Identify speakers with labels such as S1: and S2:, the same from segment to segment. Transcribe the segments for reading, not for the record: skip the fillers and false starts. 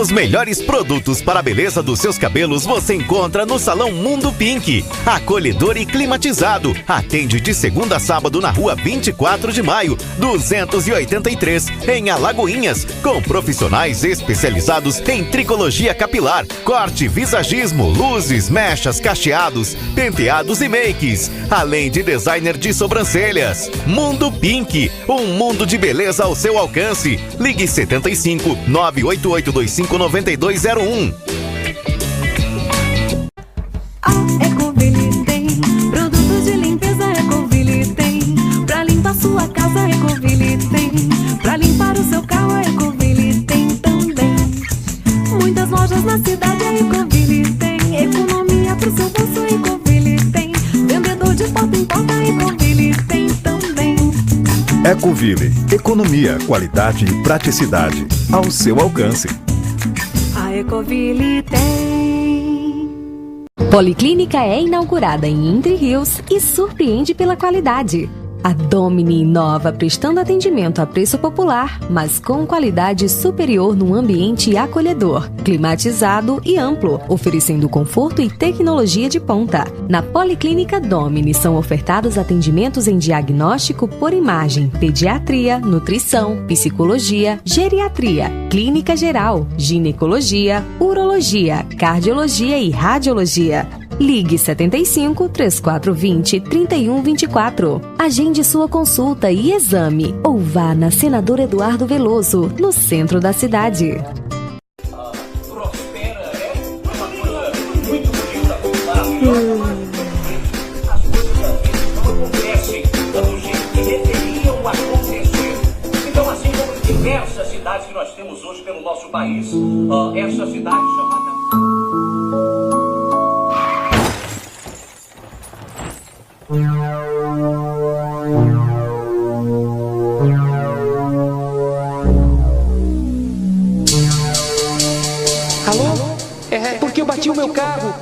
S1: Os melhores produtos para a beleza dos seus cabelos você encontra no Salão Mundo Pink. Acolhedor e climatizado. Atende de segunda a sábado na rua 24 de maio, 283, em Alagoinhas. Com profissionais especializados em tricologia capilar, corte, visagismo, luzes, mechas, cacheados, penteados e makes. Além de designer de sobrancelhas. Mundo Pink. Um mundo de beleza ao seu alcance. Ligue 75 98825 9201.
S2: A Ecoville tem produtos de limpeza. Ecoville tem pra limpar sua casa. Ecoville tem pra limpar o seu carro. A Ecoville tem também muitas lojas na cidade. A Ecoville tem economia pro seu bolso. A Ecoville tem vendedor de porta em porta. A Ecoville tem também.
S3: Ecoville, economia, qualidade e praticidade ao seu alcance.
S2: A Ecoville tem.
S4: Policlínica é inaugurada em Entre Rios e surpreende pela qualidade. A Domini inova prestando atendimento a preço popular, mas com qualidade superior num ambiente acolhedor, climatizado e amplo, oferecendo conforto e tecnologia de ponta. Na Policlínica Domini são ofertados atendimentos em diagnóstico por imagem, pediatria, nutrição, psicologia, geriatria, clínica geral, ginecologia, urologia, cardiologia e radiologia. Ligue 75 3420 3124. Agende sua consulta e exame ou vá na Senador Eduardo Veloso, no centro da cidade.
S5: Prospera é uma coisa muito bonita. As coisas não acontecem do jeito que deveriam acontecer. Então, assim como diversas cidades que nós temos hoje pelo nosso país, essa cidade chamada...
S6: Alô? É porque eu bati o meu carro.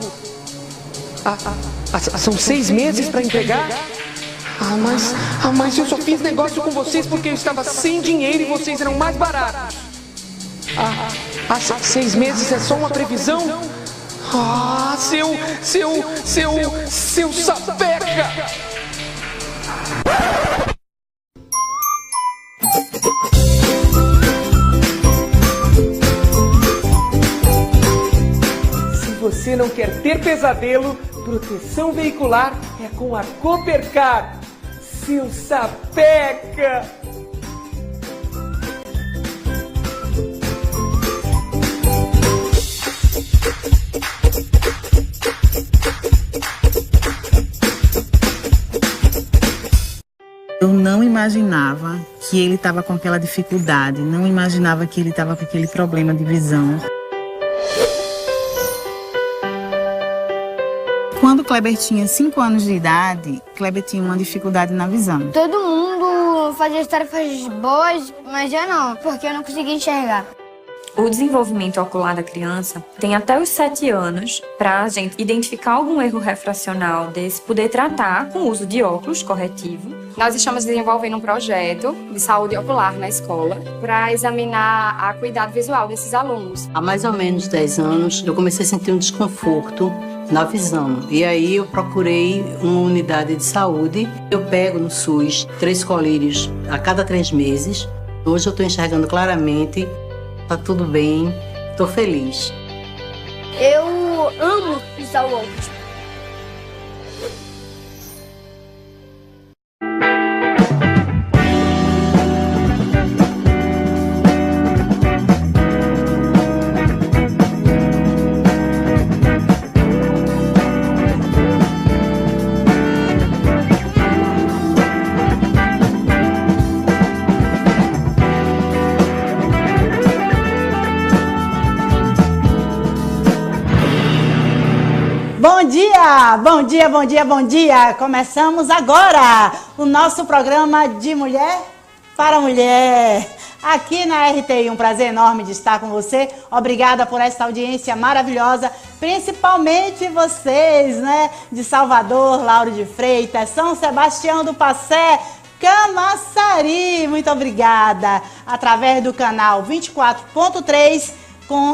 S6: São 6 meses para entregar? Mas eu só fiz negócio com vocês porque eu estava sem dinheiro e vocês eram mais baratos. 6 meses é só uma previsão? Seu sapeca! Se você não quer ter pesadelo, proteção veicular é com a Coopercar. Seu sapeca!
S7: Eu não imaginava que ele estava com aquela dificuldade, não imaginava que ele estava com aquele problema de visão. Quando o Kleber tinha 5 anos de idade, Kleber tinha uma dificuldade na visão.
S8: Todo mundo fazia tarefas boas, mas eu não, porque eu não conseguia enxergar.
S9: O desenvolvimento ocular da criança tem até os 7 anos para a gente identificar algum erro refracional desse, poder tratar com o uso de óculos corretivo.
S10: Nós estamos desenvolvendo um projeto de saúde ocular na escola para examinar a acuidade visual desses alunos.
S11: Há mais ou menos 10 anos eu comecei a sentir um desconforto na visão. E aí eu procurei uma unidade de saúde. Eu pego no SUS 3 colírios a cada 3 meses. Hoje eu estou enxergando claramente. Tá tudo bem, tô feliz.
S8: Eu amo usar o óculos.
S12: Bom dia, bom dia, bom dia! Começamos agora o nosso programa de Mulher para Mulher. Aqui na RTI, um prazer enorme de estar com você. Obrigada por essa audiência maravilhosa, principalmente vocês, né? De Salvador, Lauro de Freitas, São Sebastião do Passé, Camaçari. Muito obrigada. Através do canal 24.3,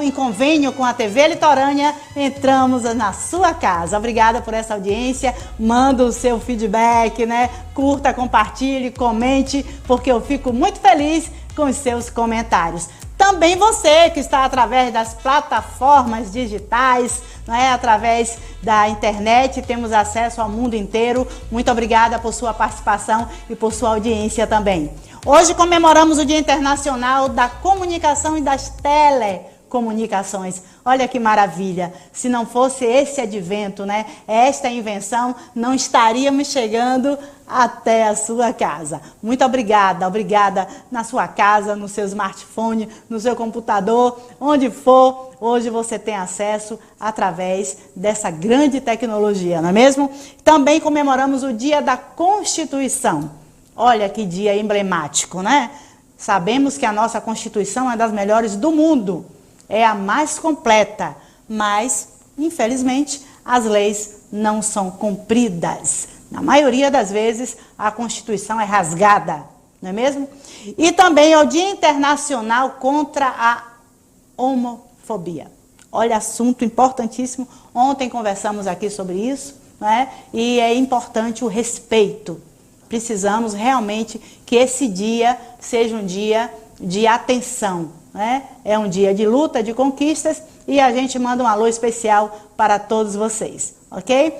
S12: em convênio com a TV Litorânea, entramos na sua casa. Obrigada por essa audiência. Manda o seu feedback, né? Curta, compartilhe, comente, porque eu fico muito feliz com os seus comentários. Também você que está através das plataformas digitais, né, através da internet, temos acesso ao mundo inteiro. Muito obrigada por sua participação e por sua audiência também. Hoje comemoramos o Dia Internacional da Comunicação e das Telecomunicações. Olha que maravilha! Se não fosse esse advento, né, esta invenção, não estaríamos chegando até a sua casa. Muito obrigada, obrigada na sua casa, no seu smartphone, no seu computador, onde for. Hoje você tem acesso através dessa grande tecnologia, não é mesmo? Também comemoramos o Dia da Constituição. Olha que dia emblemático, né? Sabemos que a nossa Constituição é das melhores do mundo, é a mais completa, mas, infelizmente, as leis não são cumpridas. Na maioria das vezes, a Constituição é rasgada, não é mesmo? E também é o Dia Internacional contra a Homofobia. Olha, assunto importantíssimo. Ontem conversamos aqui sobre isso, né? E é importante o respeito. Precisamos realmente que esse dia seja um dia de atenção, né? É um dia de luta, de conquistas, e a gente manda um alô especial para todos vocês, ok?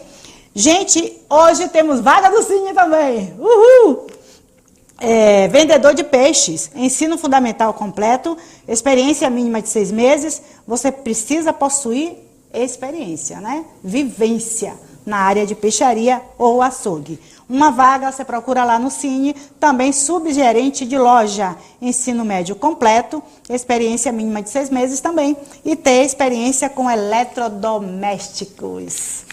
S12: Gente, hoje temos vaga do Cine também. Uhul! Vendedor de peixes, ensino fundamental completo, experiência mínima de 6 meses. Você precisa possuir experiência, né? Vivência na área de peixaria ou açougue. Uma vaga você procura lá no Cine, também subgerente de loja, ensino médio completo, experiência mínima de 6 meses também, e ter experiência com eletrodomésticos.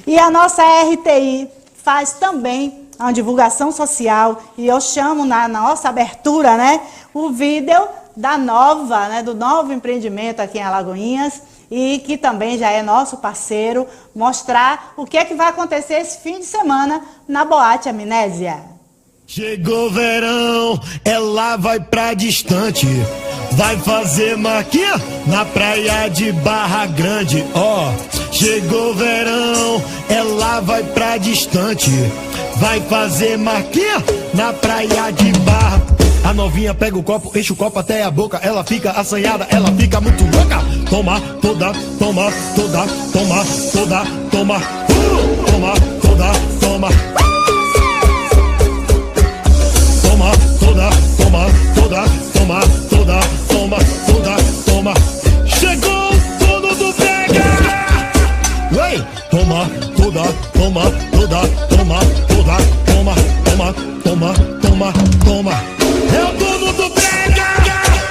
S12: E a nossa RTI faz também uma divulgação social, e eu chamo na nossa abertura, né, o vídeo da nova, né, do novo empreendimento aqui em Alagoinhas, e que também já é nosso parceiro, mostrar o que é que vai acontecer esse fim de semana na Boate Amnésia.
S13: Chegou verão, ela vai pra distante, vai fazer marquinha na praia de Barra Grande, ó. Chegou verão, ela vai pra distante, vai fazer marquinha na praia de Barra. A novinha pega o copo, enche o copo até a boca, ela fica assanhada, ela fica muito louca. Toma toda, toma toda, toma toda, toma, toma toda, toma. Toma toda, toma toda, toma toda, toma toda, toma. Chegou o dono do pega. Ué, toma toda, toma toda, toma toda, toma, toma, toma, toma, toma. É o dono do pega.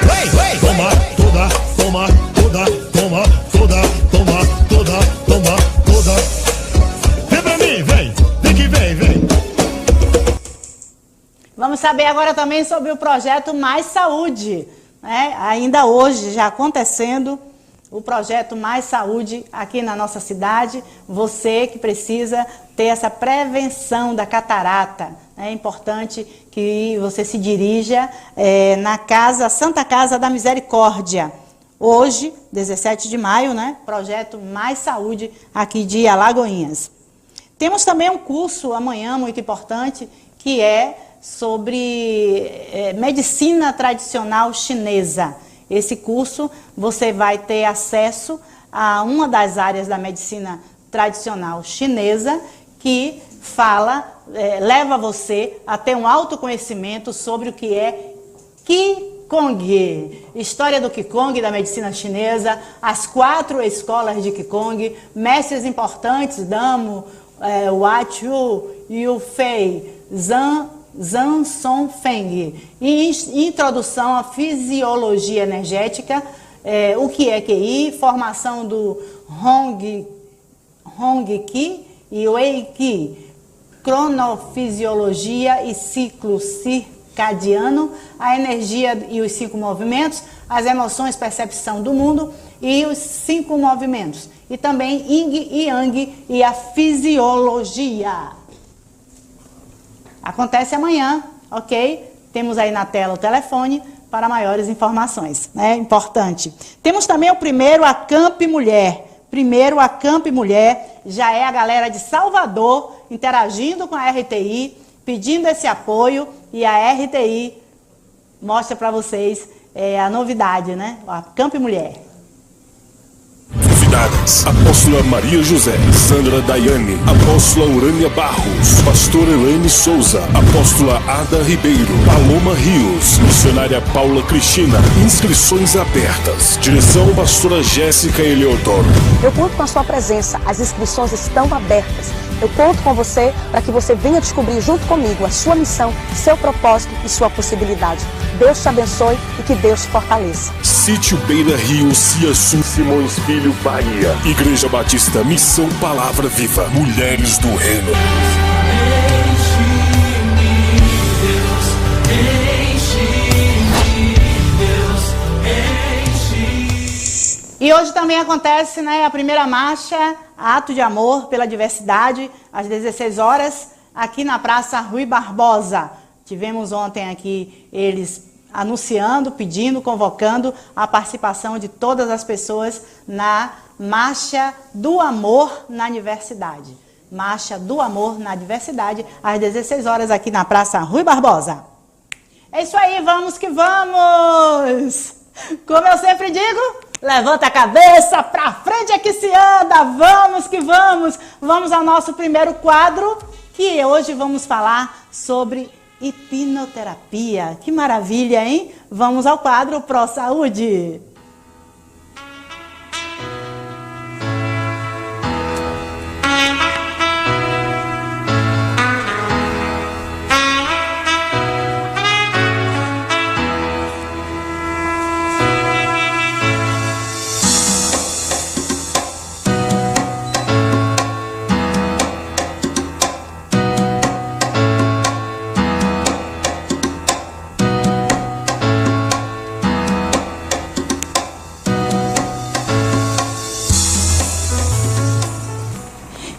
S13: Ué, ué, toma toda, toma toda, toma toda, toma toda, toma toda. Vem pra mim, vem, vem que vem, vem.
S12: Vamos saber agora também sobre o projeto Mais Saúde, né? Ainda hoje, já acontecendo, o projeto Mais Saúde aqui na nossa cidade. Você que precisa ter essa prevenção da catarata, é importante que você se dirija na Santa Casa da Misericórdia. Hoje, 17 de maio, né? Projeto Mais Saúde aqui de Alagoinhas. Temos também um curso amanhã muito importante, que é sobre medicina tradicional chinesa. Esse curso você vai ter acesso a uma das áreas da medicina tradicional chinesa, que leva você a ter um autoconhecimento sobre o que é Qigong, história do Qigong, da medicina chinesa, as 4 escolas de Qigong, mestres importantes, Damo, Wachu, Yu Fei, Zhang Song Feng, e introdução à fisiologia energética, o que é QI, formação do Hong Qi e Wei Qi, cronofisiologia e ciclo circadiano, a energia e os 5 movimentos, as emoções, percepção do mundo e os 5 movimentos, e também Yin e Yang e a fisiologia. Acontece amanhã, ok? Temos aí na tela o telefone para maiores informações, né? Importante. Temos também o primeiro Acampe Mulher. Primeiro Acampe Mulher, já é a galera de Salvador interagindo com a RTI, pedindo esse apoio, e a RTI mostra para vocês a novidade, né? O Acampe Mulher.
S13: Convidadas: Apóstola Maria José, Sandra Daiane, Apóstola Urânia Barros, Pastora Elaine Souza, Apóstola Ada Ribeiro, Paloma Rios, Missionária Paula Cristina. Inscrições abertas. Direção: Pastora Jéssica Eleodoro.
S14: Eu conto com a sua presença, as inscrições estão abertas. Eu conto com você para que você venha descobrir junto comigo a sua missão, seu propósito e sua possibilidade. Deus te abençoe e que Deus te fortaleça.
S13: Sítio Beira Rio, Ciaçu, Simões Filho, Bahia. Igreja Batista Missão Palavra Viva. Mulheres do Reino.
S12: E hoje também acontece, né, a primeira marcha, Ato de Amor pela Diversidade, às 16 horas, aqui na Praça Rui Barbosa. Tivemos ontem aqui eles anunciando, pedindo, convocando a participação de todas as pessoas na Marcha do Amor na Diversidade. Marcha do Amor na Diversidade, às 16 horas, aqui na Praça Rui Barbosa. É isso aí, vamos que vamos! Como eu sempre digo, levanta a cabeça, pra frente é que se anda, vamos que vamos! Vamos ao nosso primeiro quadro, que hoje vamos falar sobre hipnoterapia. Que maravilha, hein? Vamos ao quadro Pro Saúde.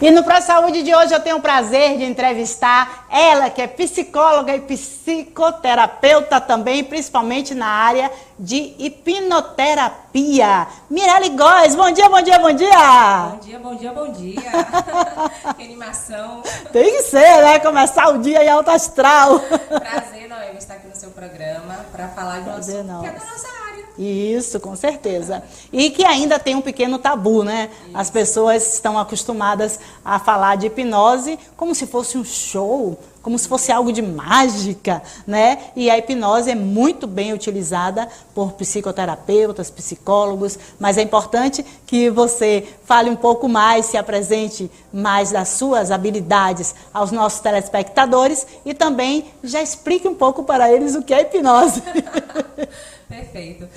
S12: E no Pro Saúde de hoje eu tenho o prazer de entrevistar ela, que é psicóloga e psicoterapeuta também, principalmente na área de hipnoterapia. Mirelle Góes, bom dia, bom dia, bom dia!
S15: Bom dia, bom dia, bom dia! Que animação!
S12: Tem que ser, né? Começar o dia em alto astral.
S15: Prazer, Noemi, estar aqui no seu programa para falar de um assunto que é da nossa área.
S12: Isso, com certeza. E que ainda tem um pequeno tabu, né? Isso. As pessoas estão acostumadas a falar de hipnose como se fosse um show, como se fosse algo de mágica, né? E a hipnose é muito bem utilizada por psicoterapeutas, psicólogos, mas é importante que você fale um pouco mais, se apresente mais das suas habilidades aos nossos telespectadores e também já explique um pouco para eles o que é hipnose.
S15: Perfeito.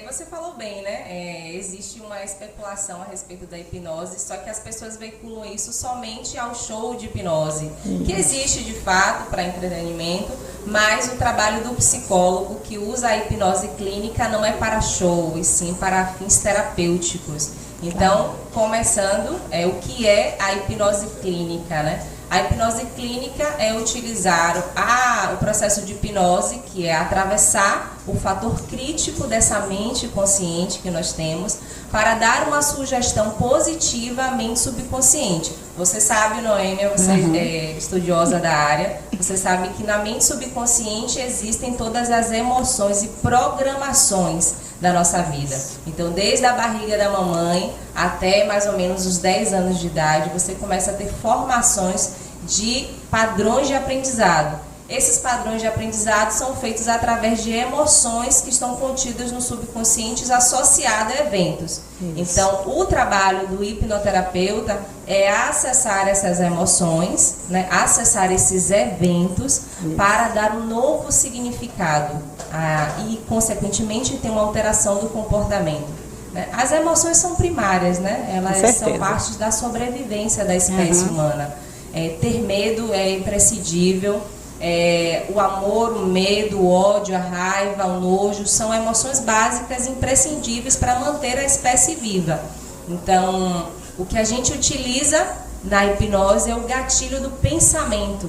S15: Você falou bem, né? Existe uma especulação a respeito da hipnose, só que as pessoas veiculam isso somente ao show de hipnose, que existe de fato para entretenimento, mas o trabalho do psicólogo que usa a hipnose clínica não é para show, e sim para fins terapêuticos. Então, começando, o que é a hipnose clínica, né? A hipnose clínica é utilizar o processo de hipnose, que é atravessar o fator crítico dessa mente consciente que nós temos, para dar uma sugestão positiva à mente subconsciente. Você sabe, Noêmia, você é estudiosa da área, você sabe que na mente subconsciente existem todas as emoções e programações da nossa vida. Então, desde a barriga da mamãe até mais ou menos os 10 anos de idade, você começa a ter formações de padrões de aprendizado. Esses padrões de aprendizado são feitos através de emoções que estão contidas no subconsciente associadas a eventos. Isso. Então, o trabalho do hipnoterapeuta é acessar essas emoções, né, acessar esses eventos para dar um novo significado e, consequentemente, ter uma alteração do comportamento. As emoções são primárias, né? Elas são parte da sobrevivência da espécie humana. Ter medo é imprescindível. O amor, o medo, o ódio, a raiva, o nojo são emoções básicas imprescindíveis para manter a espécie viva. Então, o que a gente utiliza na hipnose é o gatilho do pensamento.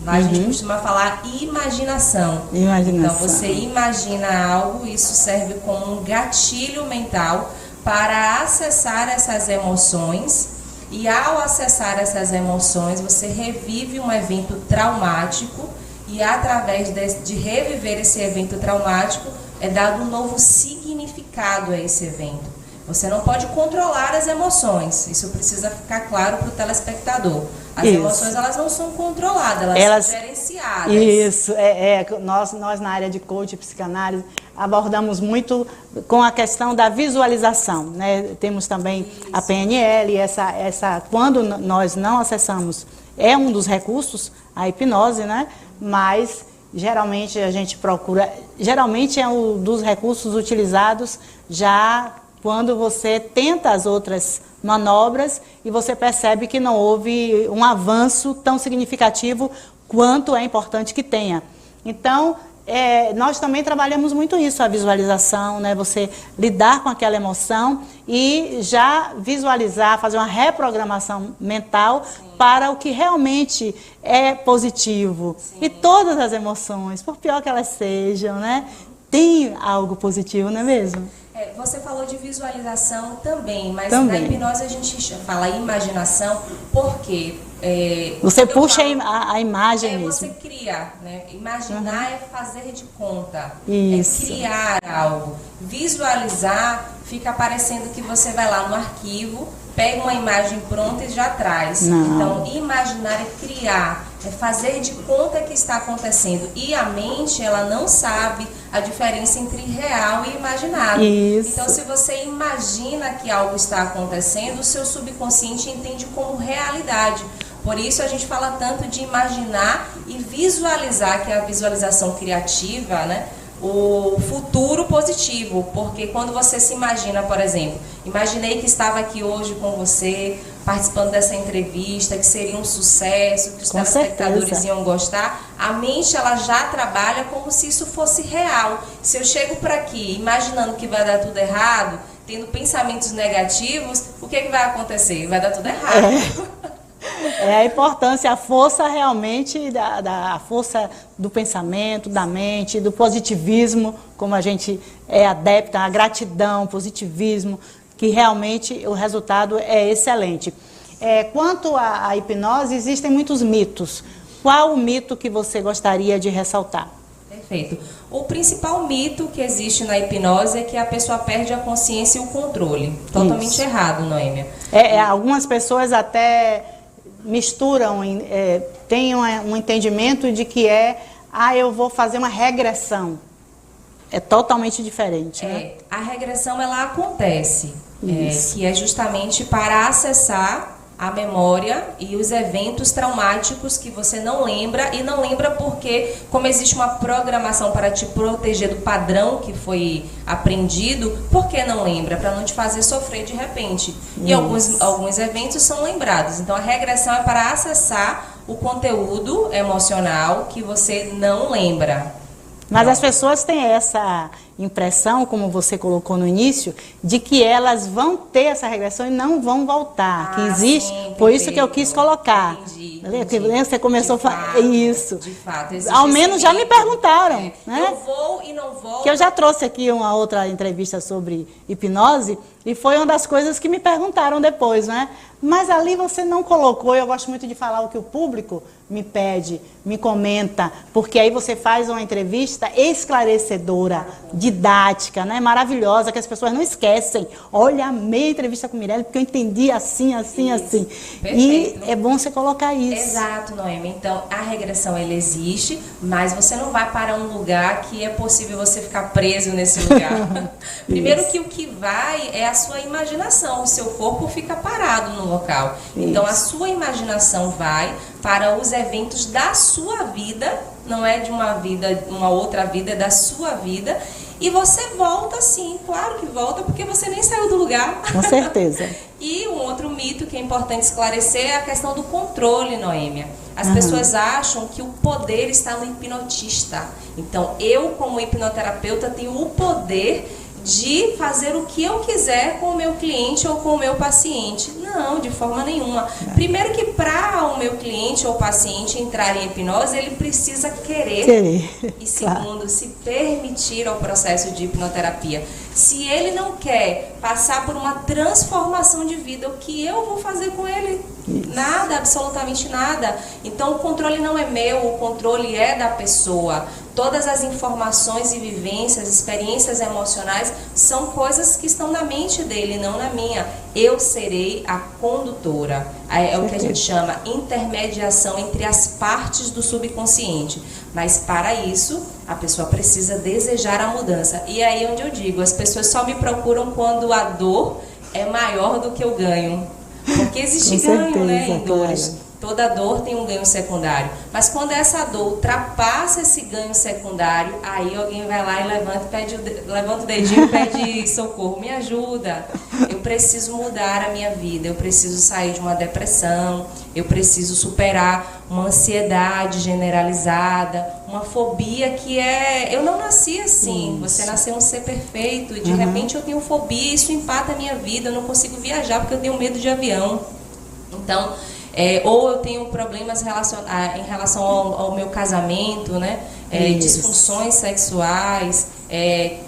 S15: A gente costuma falar imaginação. Então, você imagina algo, isso serve como um gatilho mental para acessar essas emoções. E ao acessar essas emoções, você revive um evento traumático e através de reviver esse evento traumático, é dado um novo significado a esse evento. Você não pode controlar as emoções, isso precisa ficar claro para o telespectador. As emoções, elas não são controladas, elas são gerenciadas.
S12: Isso, nós na área de coaching e psicanálise abordamos muito com a questão da visualização, né? Temos também a PNL, quando nós não acessamos, é um dos recursos, a hipnose, né? Mas geralmente a gente procura, geralmente é um dos recursos utilizados já quando você tenta as outras manobras e você percebe que não houve um avanço tão significativo quanto é importante que tenha. Então, nós também trabalhamos muito isso, a visualização, né? Você lidar com aquela emoção e já visualizar, fazer uma reprogramação mental para o que realmente é positivo. E todas as emoções, por pior que elas sejam, né? Tem algo positivo, não é mesmo?
S15: Você falou de visualização também, mas na hipnose a gente fala imaginação porque...
S12: você puxa a imagem mesmo.
S15: Você cria, né? Imaginar é fazer de conta,
S12: Isso.
S15: É criar algo. Visualizar fica parecendo que você vai lá no arquivo, pega uma imagem pronta e já traz. Então, imaginar é criar, é fazer de conta que está acontecendo. E a mente, ela não sabe a diferença entre real e imaginado.
S12: Isso.
S15: Então, se você imagina que algo está acontecendo, o seu subconsciente entende como realidade. Por isso a gente fala tanto de imaginar e visualizar, que é a visualização criativa, né? O futuro positivo, porque quando você se imagina, por exemplo, imaginei que estava aqui hoje com você, participando dessa entrevista, que seria um sucesso, que os telespectadores iam gostar, a mente ela já trabalha como se isso fosse real. Se eu chego por aqui imaginando que vai dar tudo errado, tendo pensamentos negativos, o que vai acontecer? Vai dar tudo errado.
S12: É a importância, a força realmente, a força do pensamento, da mente, do positivismo, como a gente é adepta, a gratidão, positivismo, que realmente o resultado é excelente. Quanto à hipnose, existem muitos mitos. Qual o mito que você gostaria de ressaltar?
S15: Perfeito. O principal mito que existe na hipnose é que a pessoa perde a consciência e o controle. Totalmente errado, Noêmia.
S12: Algumas pessoas até misturam, têm um entendimento de que eu vou fazer uma regressão. É totalmente diferente, né?
S15: A regressão, ela acontece, que é justamente para acessar a memória e os eventos traumáticos que você não lembra, e não lembra porque, como existe uma programação para te proteger do padrão que foi aprendido, por que não lembra? Para não te fazer sofrer de repente. E alguns eventos são lembrados. Então a regressão é para acessar o conteúdo emocional que você não lembra.
S12: Mas as pessoas têm essa impressão, como você colocou no início, de que elas vão ter essa regressão e não vão voltar. Que existe, foi isso que eu quis colocar.
S15: Entendi.
S12: Você começou a falar isso.
S15: De fato,
S12: ao menos já me perguntaram, né?
S15: Eu vou e não vou.
S12: Que eu já trouxe aqui uma outra entrevista sobre hipnose e foi uma das coisas que me perguntaram depois, né? Mas ali você não colocou, eu gosto muito de falar o que o público me pede, me comenta, porque aí você faz uma entrevista esclarecedora, didática, né? Maravilhosa, que as pessoas não esquecem. Olha, amei a entrevista com Mirelle, porque eu entendi assim.
S15: Perfeito.
S12: E é bom você colocar isso.
S15: Exato, Noêmia. Então, a regressão, ela existe, mas você não vai para um lugar que é possível você ficar preso nesse lugar. Primeiro que o que vai é a sua imaginação, o seu corpo fica parado no local. Então, a sua imaginação vai para os eventos da sua vida, não é de uma outra vida, é da sua vida. E você volta sim, claro que volta, porque você nem saiu do lugar.
S12: Com certeza.
S15: E um outro mito que é importante esclarecer é a questão do controle, Noêmia. As pessoas acham que o poder está no hipnotista. Então, eu, como hipnoterapeuta, tenho o poder de fazer o que eu quiser com o meu cliente ou com o meu paciente. Não, de forma nenhuma. Primeiro que para o meu cliente ou paciente entrar em hipnose, ele precisa querer. E segundo, se permitir ao processo de hipnoterapia. Se ele não quer passar por uma transformação de vida, o que eu vou fazer com ele? Nada, absolutamente nada. Então o controle não é meu, o controle é da pessoa. Todas as informações e vivências, experiências emocionais são coisas que estão na mente dele, não na minha. Eu serei a condutora. É o que a gente chama intermediação entre as partes do subconsciente. Mas para isso, a pessoa precisa desejar a mudança. E aí é onde eu digo, as pessoas só me procuram quando a dor é maior do que o ganho. Porque existe ganho, né, em dores. Toda dor tem um ganho secundário. Mas quando essa dor ultrapassa esse ganho secundário, aí alguém vai lá e levanta o dedinho e pede socorro. Me ajuda. Eu preciso mudar a minha vida. Eu preciso sair de uma depressão. Eu preciso superar uma ansiedade generalizada. Uma fobia que é... Eu não nasci assim. Você nasceu um ser perfeito. E de repente eu tenho fobia. Isso empata a minha vida. Eu não consigo viajar porque eu tenho medo de avião. Então... ou eu tenho problemas em relação ao meu casamento, né? Disfunções sexuais,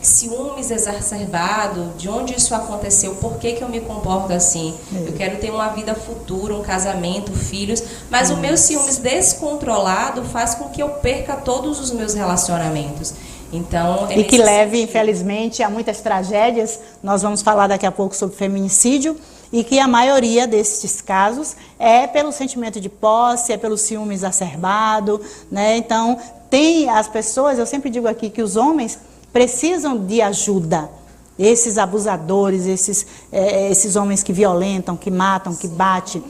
S15: ciúmes exacerbado, de onde isso aconteceu, por que eu me comporto assim? Eu quero ter uma vida futura, um casamento, filhos, mas o meu ciúmes descontrolado faz com que eu perca todos os meus relacionamentos. Então,
S12: e que leve, infelizmente, a muitas tragédias. Nós vamos falar daqui a pouco sobre feminicídio. E que a maioria desses casos é pelo sentimento de posse, é pelo ciúme exacerbado, né? Então, tem as pessoas, eu sempre digo aqui que os homens precisam de ajuda. Esses abusadores, esses homens que violentam, que matam, que batem.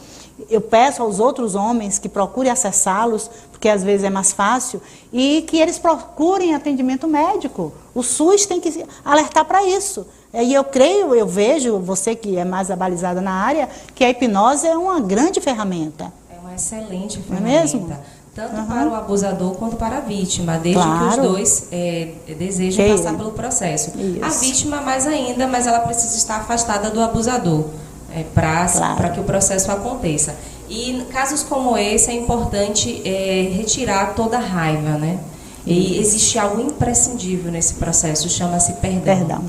S12: Eu peço aos outros homens que procurem acessá-los, porque às vezes é mais fácil, e que eles procurem atendimento médico. O SUS tem que alertar para isso. E eu vejo, você que é mais abalizada na área, que a hipnose é uma grande ferramenta.
S15: É uma excelente ferramenta.
S12: Não é mesmo?
S15: Tanto para o abusador quanto para a vítima, desde que os dois desejam passar pelo processo. Isso. A vítima mais ainda, mas ela precisa estar afastada do abusador, para que o processo aconteça. E em casos como esse é importante retirar toda a raiva, né? E existe algo imprescindível nesse processo, chama-se perdão.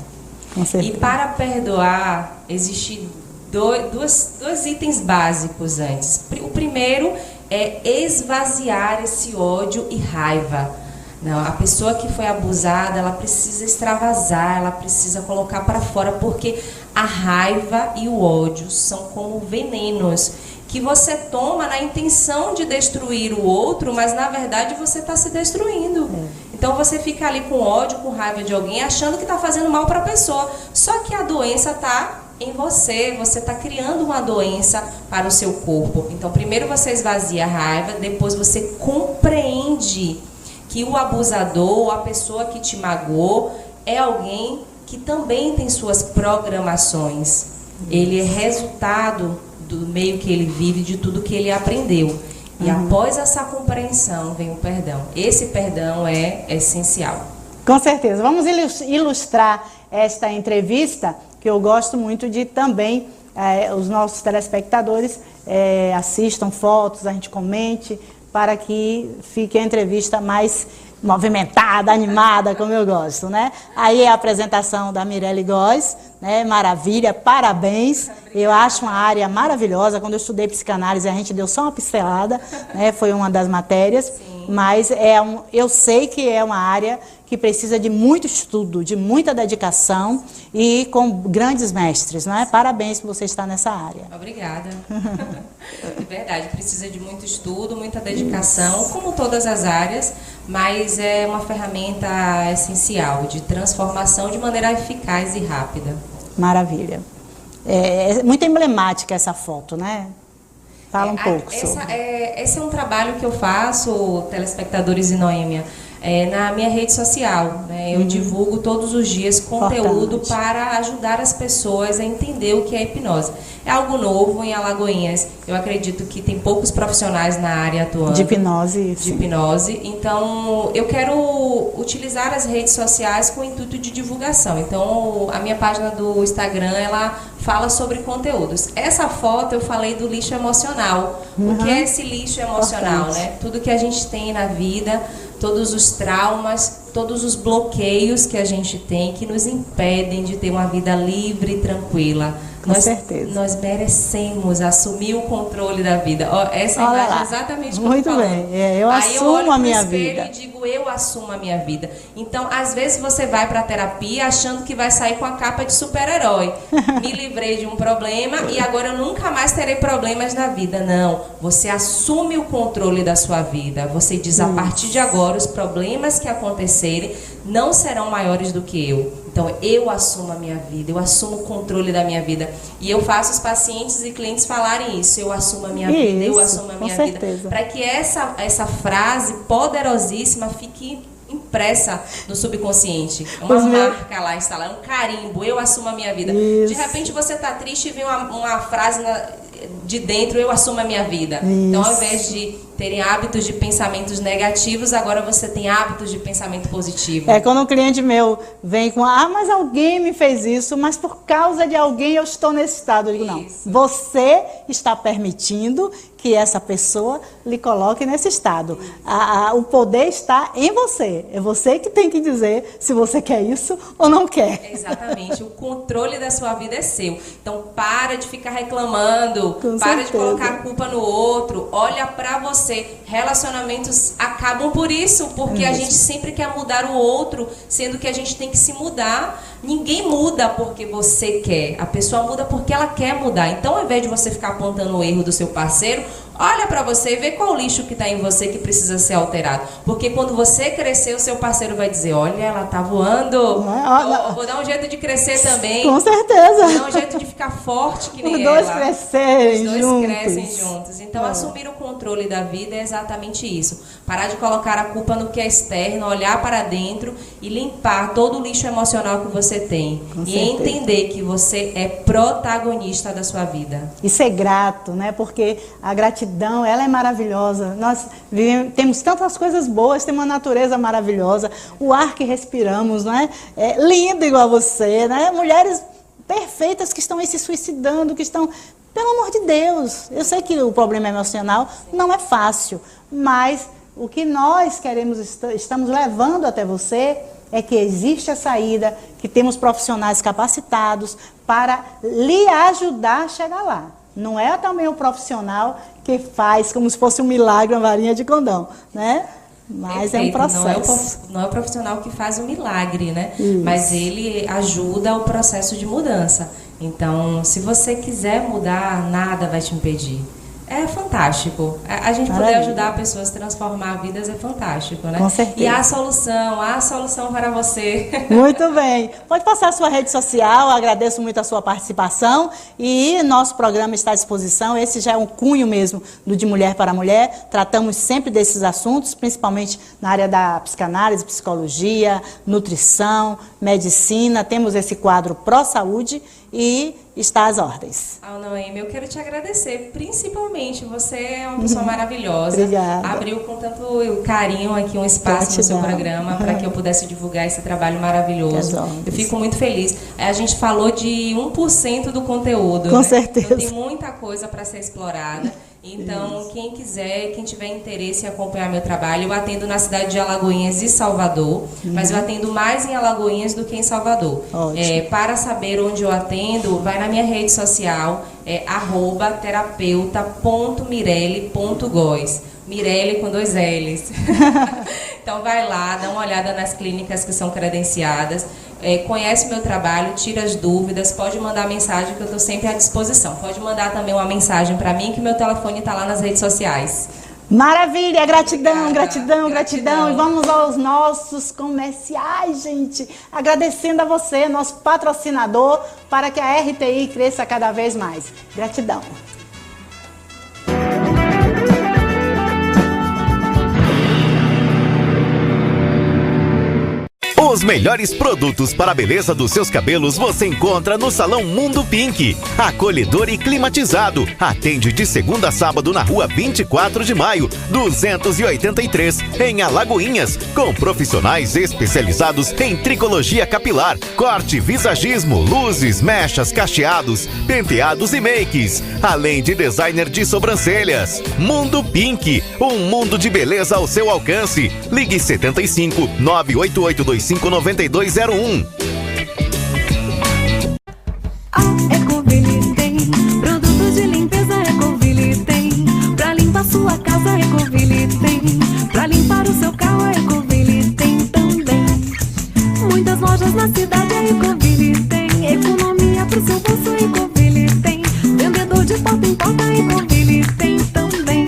S15: E para perdoar, existem dois itens básicos antes. O primeiro é esvaziar esse ódio e raiva. Não, a pessoa que foi abusada, ela precisa extravasar, ela precisa colocar para fora, porque a raiva e o ódio são como venenos que você toma na intenção de destruir o outro, mas na verdade você está se destruindo. Então você fica ali com ódio, com raiva de alguém, achando que está fazendo mal para a pessoa. Só que a doença está em você está criando uma doença para o seu corpo. Então primeiro você esvazia a raiva, depois você compreende que o abusador, ou a pessoa que te magoou, é alguém que também tem suas programações. Ele é resultado do meio que ele vive, de tudo que ele aprendeu. E após essa compreensão vem o perdão. Esse perdão é essencial.
S12: Com certeza. Vamos ilustrar esta entrevista, que eu gosto muito de também os nossos telespectadores assistam fotos, a gente comente, para que fique a entrevista mais movimentada, animada, como eu gosto, né? Aí é a apresentação da Mirelle Góes, né? Maravilha, parabéns. Eu acho uma área maravilhosa. Quando eu estudei psicanálise, a gente deu só uma pincelada, né? Foi uma das matérias. Sim. Mas eu sei que é uma área que precisa de muito estudo, de muita dedicação e com grandes mestres, né? Parabéns por você estar nessa área.
S15: Obrigada. É verdade, precisa de muito estudo, muita dedicação, como todas as áreas, mas é uma ferramenta essencial de transformação de maneira eficaz e rápida.
S12: Maravilha. É muito emblemática essa foto, né? Fala um pouco sobre.
S15: Esse é um trabalho que eu faço, telespectadores e Noêmia, na minha rede social, né? Eu divulgo todos os dias conteúdo para ajudar as pessoas a entender o que é hipnose. É algo novo em Alagoinhas. Eu acredito que tem poucos profissionais na área atuando.
S12: De hipnose.
S15: De hipnose. Então, eu quero utilizar as redes sociais com o intuito de divulgação. Então, a minha página do Instagram, ela fala sobre conteúdos. Essa foto eu falei do lixo emocional. O que é esse lixo emocional, né? Tudo que a gente tem na vida, todos os traumas, todos os bloqueios que a gente tem que nos impedem de ter uma vida livre e tranquila.
S12: Com certeza.
S15: Nós merecemos assumir o controle da vida. Ó, essa imagem é exatamente como
S12: muito bem. Eu assumo a minha vida.
S15: E digo, eu assumo a minha vida. Então, às vezes você vai para a terapia achando que vai sair com a capa de super-herói. Me livrei de um problema e agora eu nunca mais terei problemas na vida. Não. Você assume o controle da sua vida. Você diz, a partir de agora, os problemas que acontecerem não serão maiores do que eu. Então, eu assumo a minha vida, eu assumo o controle da minha vida. E eu faço os pacientes e clientes falarem isso. Eu assumo a minha vida, eu assumo a minha vida. Para que essa frase poderosíssima fique impressa no subconsciente. É uma marca lá instalada, um carimbo. Eu assumo a minha vida. De repente, você está triste e vem uma frase de dentro, eu assumo a minha vida. Então, ao invés de terem hábitos de pensamentos negativos, agora você tem hábitos de pensamento positivo.
S12: Quando um cliente meu vem com, mas alguém me fez isso, mas por causa de alguém eu estou nesse estado. Eu digo, não, você está permitindo que essa pessoa lhe coloque nesse estado. O poder está em você. É você que tem que dizer se você quer isso ou não quer.
S15: Exatamente. O controle da sua vida é seu. Então, para de ficar reclamando, para de colocar a culpa no outro, olha pra você. Relacionamentos acabam por isso, porque a gente sempre quer mudar o outro, sendo que a gente tem que se mudar. Ninguém muda porque você quer, a pessoa muda porque ela quer mudar. Então, ao invés de você ficar apontando o erro do seu parceiro, olha pra você e vê qual lixo que tá em você que precisa ser alterado. Porque quando você crescer, o seu parceiro vai dizer, olha, ela tá voando. Vou dar um jeito de crescer também.
S12: Com certeza.
S15: Vou dar um jeito de ficar forte que nem
S12: Os dois
S15: ela.
S12: crescerem
S15: juntos. Os dois
S12: juntos.
S15: crescem juntos. Então, assumir o controle da vida é exatamente isso. Parar de colocar a culpa no que é externo, olhar para dentro e limpar todo o lixo emocional que você tem. E entender que você é protagonista da sua vida.
S12: E ser grato, né? Porque a gratidão, ela é maravilhosa. Nós temos tantas coisas boas, temos uma natureza maravilhosa, o ar que respiramos, né? É lindo igual a você, né? Mulheres perfeitas que estão aí se suicidando, que estão... Pelo amor de Deus, eu sei que o problema emocional não é fácil, mas o que nós queremos, estamos levando até você é que existe a saída, que temos profissionais capacitados para lhe ajudar a chegar lá. Não é também o profissional que faz como se fosse um milagre, uma varinha de condão, né? Mas é um processo.
S15: Não é o profissional que faz o milagre, né?
S12: Isso.
S15: Mas ele ajuda o processo de mudança. Então, se você quiser mudar, nada vai te impedir. É fantástico. A gente poder ajudar pessoas a transformar vidas é fantástico, né?
S12: Com certeza.
S15: E há a solução para você.
S12: Muito bem. Pode passar a sua rede social, agradeço muito a sua participação e nosso programa está à disposição. Esse já é um cunho mesmo do De Mulher para Mulher. Tratamos sempre desses assuntos, principalmente na área da psicanálise, psicologia, nutrição, medicina. Temos esse quadro Pró-Saúde e está às ordens.
S15: Noemi, eu quero te agradecer, principalmente, você é uma pessoa maravilhosa.
S12: Obrigada.
S15: Abriu com tanto carinho aqui um espaço no seu programa para que eu pudesse divulgar esse trabalho maravilhoso. Eu fico muito feliz. A gente falou de 1% do conteúdo.
S12: Com certeza.
S15: Então, tem muita coisa para ser explorada. Então, quem quiser, quem tiver interesse em acompanhar meu trabalho, eu atendo na cidade de Alagoinhas e Salvador, mas eu atendo mais em Alagoinhas do que em Salvador. Para saber onde eu atendo, vai na minha rede social, @terapeuta.mirelle.góes. Mirelle com 2 L's. Então vai lá, dá uma olhada nas clínicas que são credenciadas, conhece o meu trabalho, tira as dúvidas, pode mandar mensagem que eu estou sempre à disposição. Pode mandar também uma mensagem para mim que meu telefone está lá nas redes sociais.
S12: Maravilha, gratidão, gratidão, gratidão. E vamos aos nossos comerciais, gente. Agradecendo a você, nosso patrocinador, para que a RTI cresça cada vez mais. Gratidão.
S1: Os melhores produtos para a beleza dos seus cabelos você encontra no Salão Mundo Pink. Acolhedor e climatizado. Atende de segunda a sábado na rua 24 de maio, 283, em Alagoinhas, com profissionais especializados em tricologia capilar, corte, visagismo, luzes, mechas, cacheados, penteados e makes, além de designer de sobrancelhas. Mundo Pink, um mundo de beleza ao seu alcance. Ligue 75 98825 9201.
S2: Ecoville tem produtos de limpeza, Ecoville tem pra limpar sua casa, Ecoville tem pra limpar o seu carro, Ecoville tem também. Muitas lojas na cidade, Ecoville tem economia pro seu bolso, Ecoville tem vendedor de porta em porta, Ecoville tem também.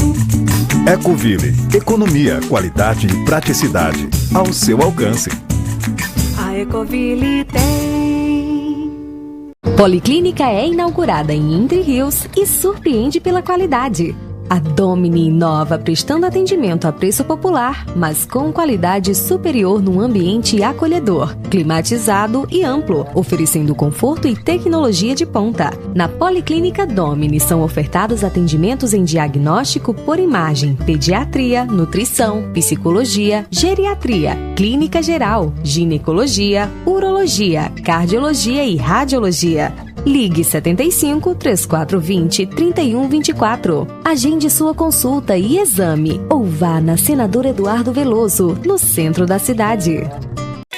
S3: Ecoville, economia, qualidade e praticidade ao seu alcance.
S2: A Ecoville tem.
S4: Policlínica é inaugurada em Entre Rios e surpreende pela qualidade. A Domini inova prestando atendimento a preço popular, mas com qualidade superior num ambiente acolhedor, climatizado e amplo, oferecendo conforto e tecnologia de ponta. Na Policlínica Domini são ofertados atendimentos em diagnóstico por imagem, pediatria, nutrição, psicologia, geriatria, clínica geral, ginecologia, urologia, cardiologia e radiologia. Ligue 75 3420 3124. Agende sua consulta e exame ou vá na Senador Eduardo Veloso, no centro da cidade.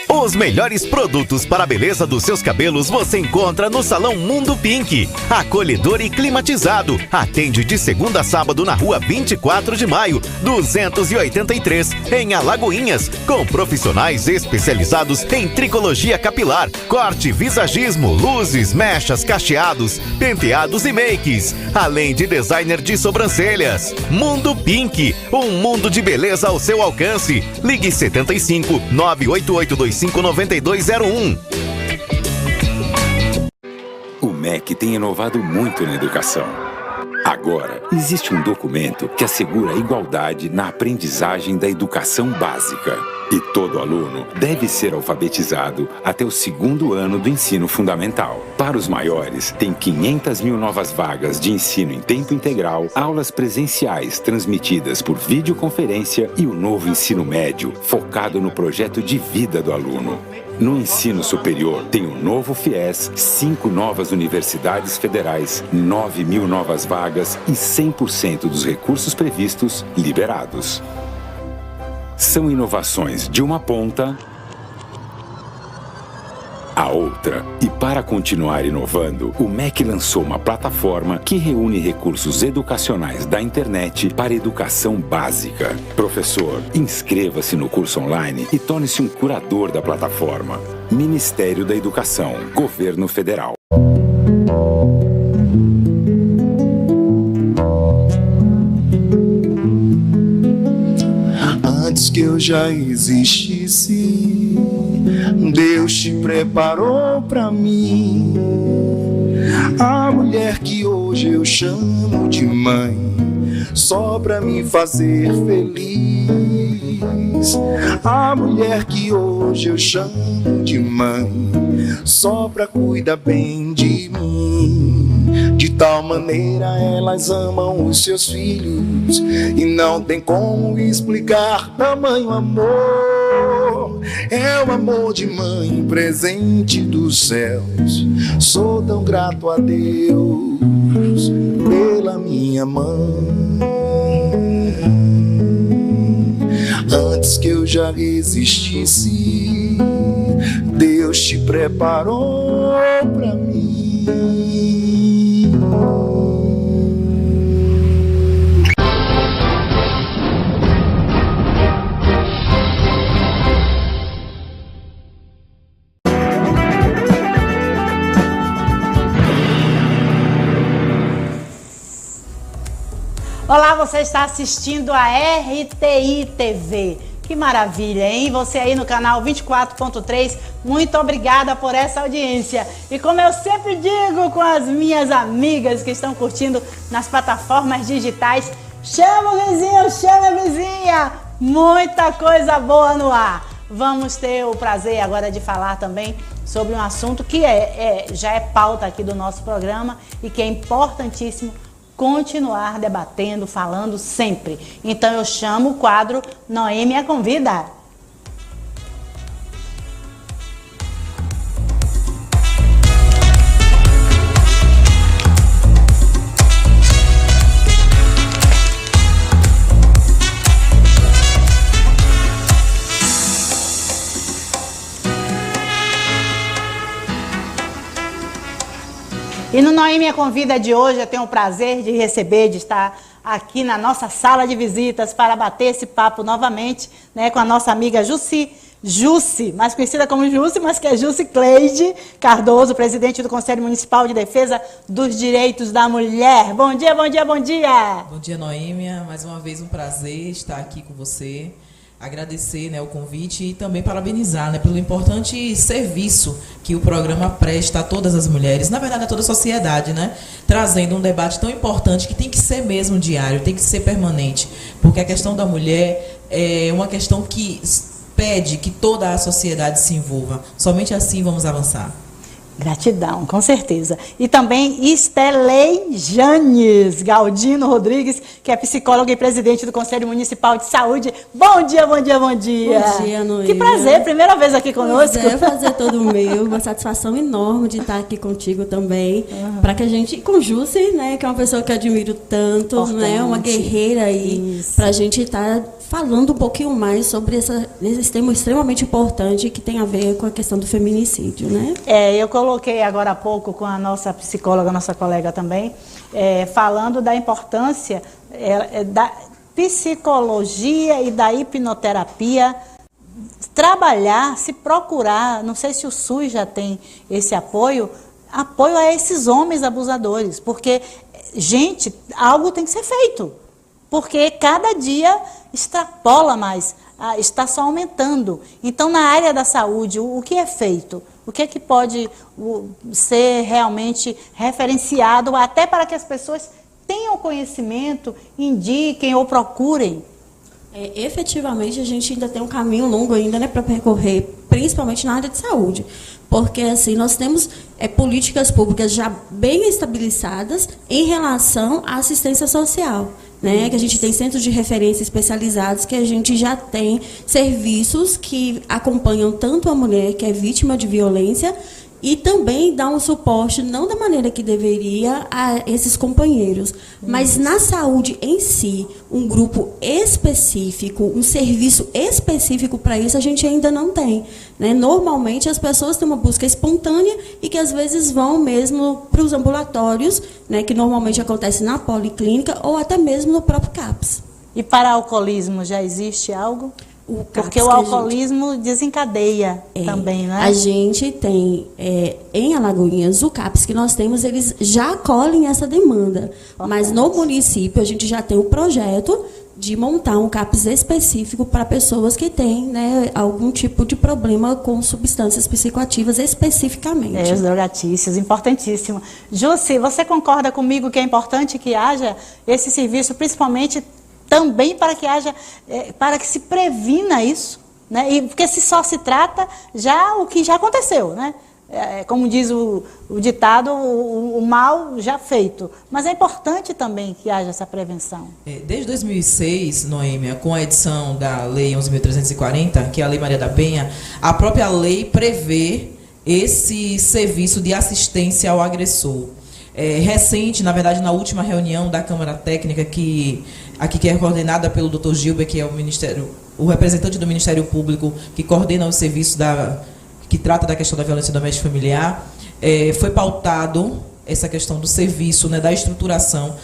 S1: Os melhores produtos para a beleza dos seus cabelos você encontra no Salão Mundo Pink. Acolhedor e climatizado. Atende de segunda a sábado na rua 24 de maio, 283, em Alagoinhas, com profissionais especializados em tricologia capilar, corte, visagismo, luzes, mechas, cacheados, penteados e makes, além de designer de sobrancelhas. Mundo Pink, um mundo de beleza ao seu alcance. Ligue 75 98825 9201.
S16: O MEC tem inovado muito na educação. Agora, existe um documento que assegura a igualdade na aprendizagem da educação básica. E todo aluno deve ser alfabetizado até o 2º ano do ensino fundamental. Para os maiores, tem 500 mil novas vagas de ensino em tempo integral, aulas presenciais transmitidas por videoconferência e o novo ensino médio, focado no projeto de vida do aluno. No ensino superior, tem o novo FIES, 5 novas universidades federais, 9 mil novas vagas e 100% dos recursos previstos liberados. São inovações de uma ponta à outra. E para continuar inovando, o MEC lançou uma plataforma que reúne recursos educacionais da internet para educação básica. Professor, inscreva-se no curso online e torne-se um curador da plataforma. Ministério da Educação, Governo Federal.
S17: Antes que eu já existisse, Deus te preparou pra mim. A mulher que hoje eu chamo de mãe, só pra me fazer feliz. A mulher que hoje eu chamo de mãe, só pra cuidar bem de mim. De tal maneira elas amam os seus filhos e não tem como explicar tamanho amor. É o amor de mãe, presente dos céus. Sou tão grato a Deus pela minha mãe. Antes que eu já existisse, Deus te preparou pra mim.
S12: Olá, você está assistindo a RTI TV. Que maravilha, hein? Você aí no canal 24.3, muito obrigada por essa audiência. E como eu sempre digo com as minhas amigas que estão curtindo nas plataformas digitais, chama o vizinho, chama a vizinha, muita coisa boa no ar. vamos ter o prazer agora de falar também sobre um assunto que já é pauta aqui do nosso programa e que é importantíssimo continuar debatendo, falando sempre. Então eu chamo o quadro Noêmia Convida. E no Noêmia Convida de hoje eu tenho o prazer de receber, de estar aqui na nossa sala de visitas para bater esse papo novamente, né, com a nossa amiga Jussi, mais conhecida como Jussi, mas que é Jussi Cleide Cardoso, presidente do Conselho Municipal de Defesa dos Direitos da Mulher. Bom dia, bom dia, bom dia!
S18: Bom dia, Noêmia. Mais uma vez um prazer estar aqui com você. Agradecer, né, o convite e também parabenizar, né, pelo importante serviço que o programa presta a todas as mulheres, na verdade a toda a sociedade, né, trazendo um debate tão importante que tem que ser mesmo diário, tem que ser permanente, porque a questão da mulher é uma questão que pede que toda a sociedade se envolva. Somente assim vamos avançar.
S12: Gratidão, com certeza. E também Estelei Janes Galdino Rodrigues, que é psicóloga e presidente do Conselho Municipal de Saúde. Bom dia, bom dia, bom dia.
S19: Bom dia, Noêmia.
S12: Que prazer, primeira vez aqui conosco.
S19: É, prazer todo meu, uma satisfação enorme de estar aqui contigo também, para que a gente, com Jussi, né, que é uma pessoa que eu admiro tanto, né, uma guerreira aí, para a gente estar falando um pouquinho mais sobre esse tema extremamente importante que tem a ver com a questão do feminicídio, né?
S12: Eu coloquei agora há pouco com a nossa psicóloga, nossa colega também, falando da importância da psicologia e da hipnoterapia, trabalhar, se procurar, não sei se o SUS já tem esse apoio a esses homens abusadores, porque, gente, algo tem que ser feito, porque cada dia extrapola mais, está só aumentando. Então, na área da saúde, o que é feito? O que é que pode ser realmente referenciado, até para que as pessoas tenham conhecimento, indiquem ou procurem?
S19: Efetivamente, a gente ainda tem um caminho longo ainda, né, para percorrer, principalmente na área de saúde. Porque assim, nós temos políticas públicas já bem estabelecidas em relação à assistência social. Né, que a gente tem centros de referência especializados, que a gente já tem serviços que acompanham tanto a mulher que é vítima de violência e também dá um suporte, não da maneira que deveria, a esses companheiros. Mas na saúde em si, um grupo específico, um serviço específico para isso, a gente ainda não tem. Né? Normalmente, as pessoas têm uma busca espontânea e que, às vezes, vão mesmo para os ambulatórios, né, que normalmente acontece na policlínica ou até mesmo no próprio CAPS.
S12: E para alcoolismo, já existe algo? Porque o alcoolismo desencadeia também, né?
S19: A gente tem, em Alagoinhas, o CAPS que nós temos, eles já acolhem essa demanda. Mas no município, a gente já tem o projeto de montar um CAPS específico para pessoas que têm, né, algum tipo de problema com substâncias psicoativas especificamente.
S12: Os drogatícios, importantíssimo. Jussi, você concorda comigo que é importante que haja esse serviço, principalmente também para que haja, para que se previna isso, né? E porque só se trata já o que já aconteceu, né? Como diz o ditado, o mal já feito. Mas é importante também que haja essa prevenção.
S18: Desde 2006, Noêmia, com a edição da Lei 11.340, que é a Lei Maria da Penha, a própria lei prevê esse serviço de assistência ao agressor. Recente, na verdade, na última reunião da Câmara Técnica, que é coordenada pelo Dr. Gilber, que é o representante do Ministério Público, que coordena o serviço que trata da questão da violência doméstica e familiar, foi pautado essa questão do serviço, né, da estruturação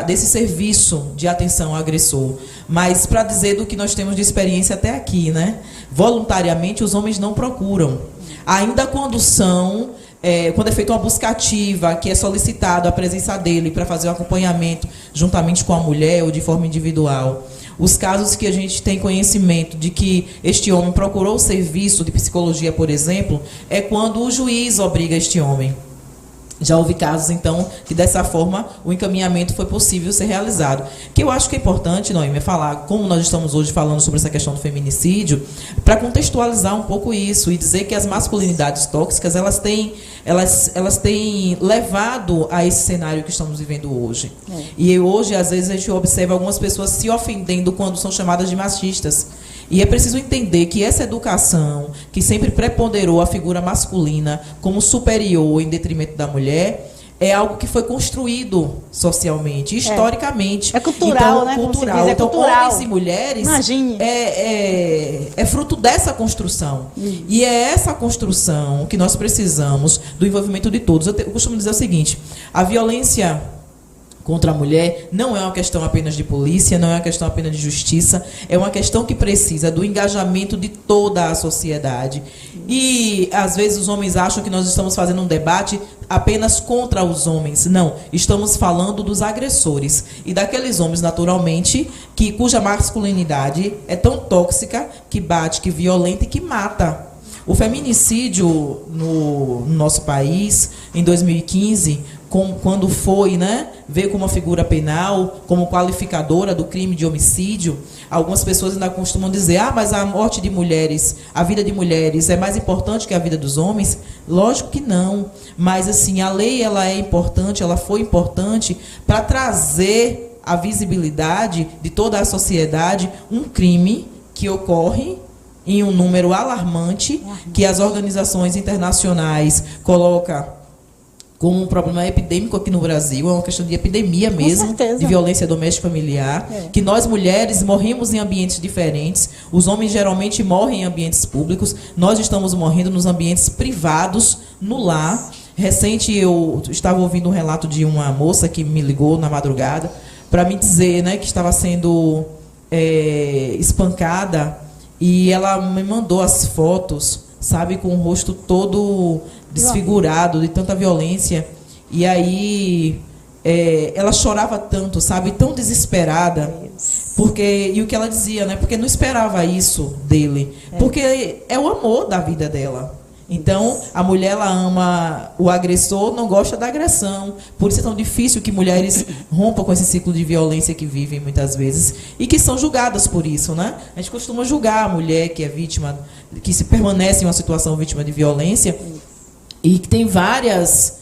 S18: desse serviço de atenção ao agressor. Mas para dizer do que nós temos de experiência até aqui, né, voluntariamente os homens não procuram. Ainda quando é feita uma busca ativa, que é solicitado a presença dele para fazer o acompanhamento juntamente com a mulher ou de forma individual. Os casos que a gente tem conhecimento de que este homem procurou o serviço de psicologia, por exemplo, é quando o juiz obriga este homem. Já houve casos, então, que dessa forma o encaminhamento foi possível ser realizado. Que eu acho que é importante, Noêmia, falar, como nós estamos hoje falando sobre essa questão do feminicídio, para contextualizar um pouco isso e dizer que as masculinidades tóxicas, elas têm levado a esse cenário que estamos vivendo hoje. E hoje, às vezes, a gente observa algumas pessoas se ofendendo quando são chamadas de machistas. E é preciso entender que essa educação, que sempre preponderou a figura masculina como superior em detrimento da mulher, é algo que foi construído socialmente, historicamente.
S12: É cultural,
S18: então,
S12: né?
S18: Cultural.
S12: É
S18: então,
S12: cultural.
S18: homens e mulheres
S12: Imagine.
S18: É fruto dessa construção. E é essa construção que nós precisamos do envolvimento de todos. Eu costumo dizer o seguinte, a violência contra a mulher não é uma questão apenas de polícia, não é uma questão apenas de justiça, é uma questão que precisa do engajamento de toda a sociedade. E, às vezes, os homens acham que nós estamos fazendo um debate apenas contra os homens. Não, estamos falando dos agressores e daqueles homens, naturalmente, cuja masculinidade é tão tóxica, que bate, que violenta e que mata. O feminicídio no nosso país, em 2015, quando foi, veio como uma figura penal, como qualificadora do crime de homicídio, algumas pessoas ainda costumam dizer, mas a morte de mulheres, a vida de mulheres é mais importante que a vida dos homens. Lógico que não, mas assim, a lei ela é importante, ela foi importante para trazer a visibilidade de toda a sociedade um crime que ocorre em um número alarmante, que as organizações internacionais colocam como um problema epidêmico aqui no Brasil, é uma questão de epidemia mesmo, de violência doméstica familiar, que nós mulheres morremos em ambientes diferentes, os homens geralmente morrem em ambientes públicos, nós estamos morrendo nos ambientes privados, no lar. Recente eu estava ouvindo um relato de uma moça que me ligou na madrugada para me dizer, que estava sendo espancada, e ela me mandou as fotos, sabe, com o rosto todo desfigurado de tanta violência. E aí ela chorava tanto, sabe, tão desesperada, e o que ela dizia, porque não esperava isso dele, porque é o amor da vida dela. Então, a mulher, ela ama o agressor, não gosta da agressão. Por isso é tão difícil que mulheres rompam com esse ciclo de violência que vivem muitas vezes e que são julgadas por isso, A gente costuma julgar a mulher que é vítima, que se permanece em uma situação vítima de violência, e que tem várias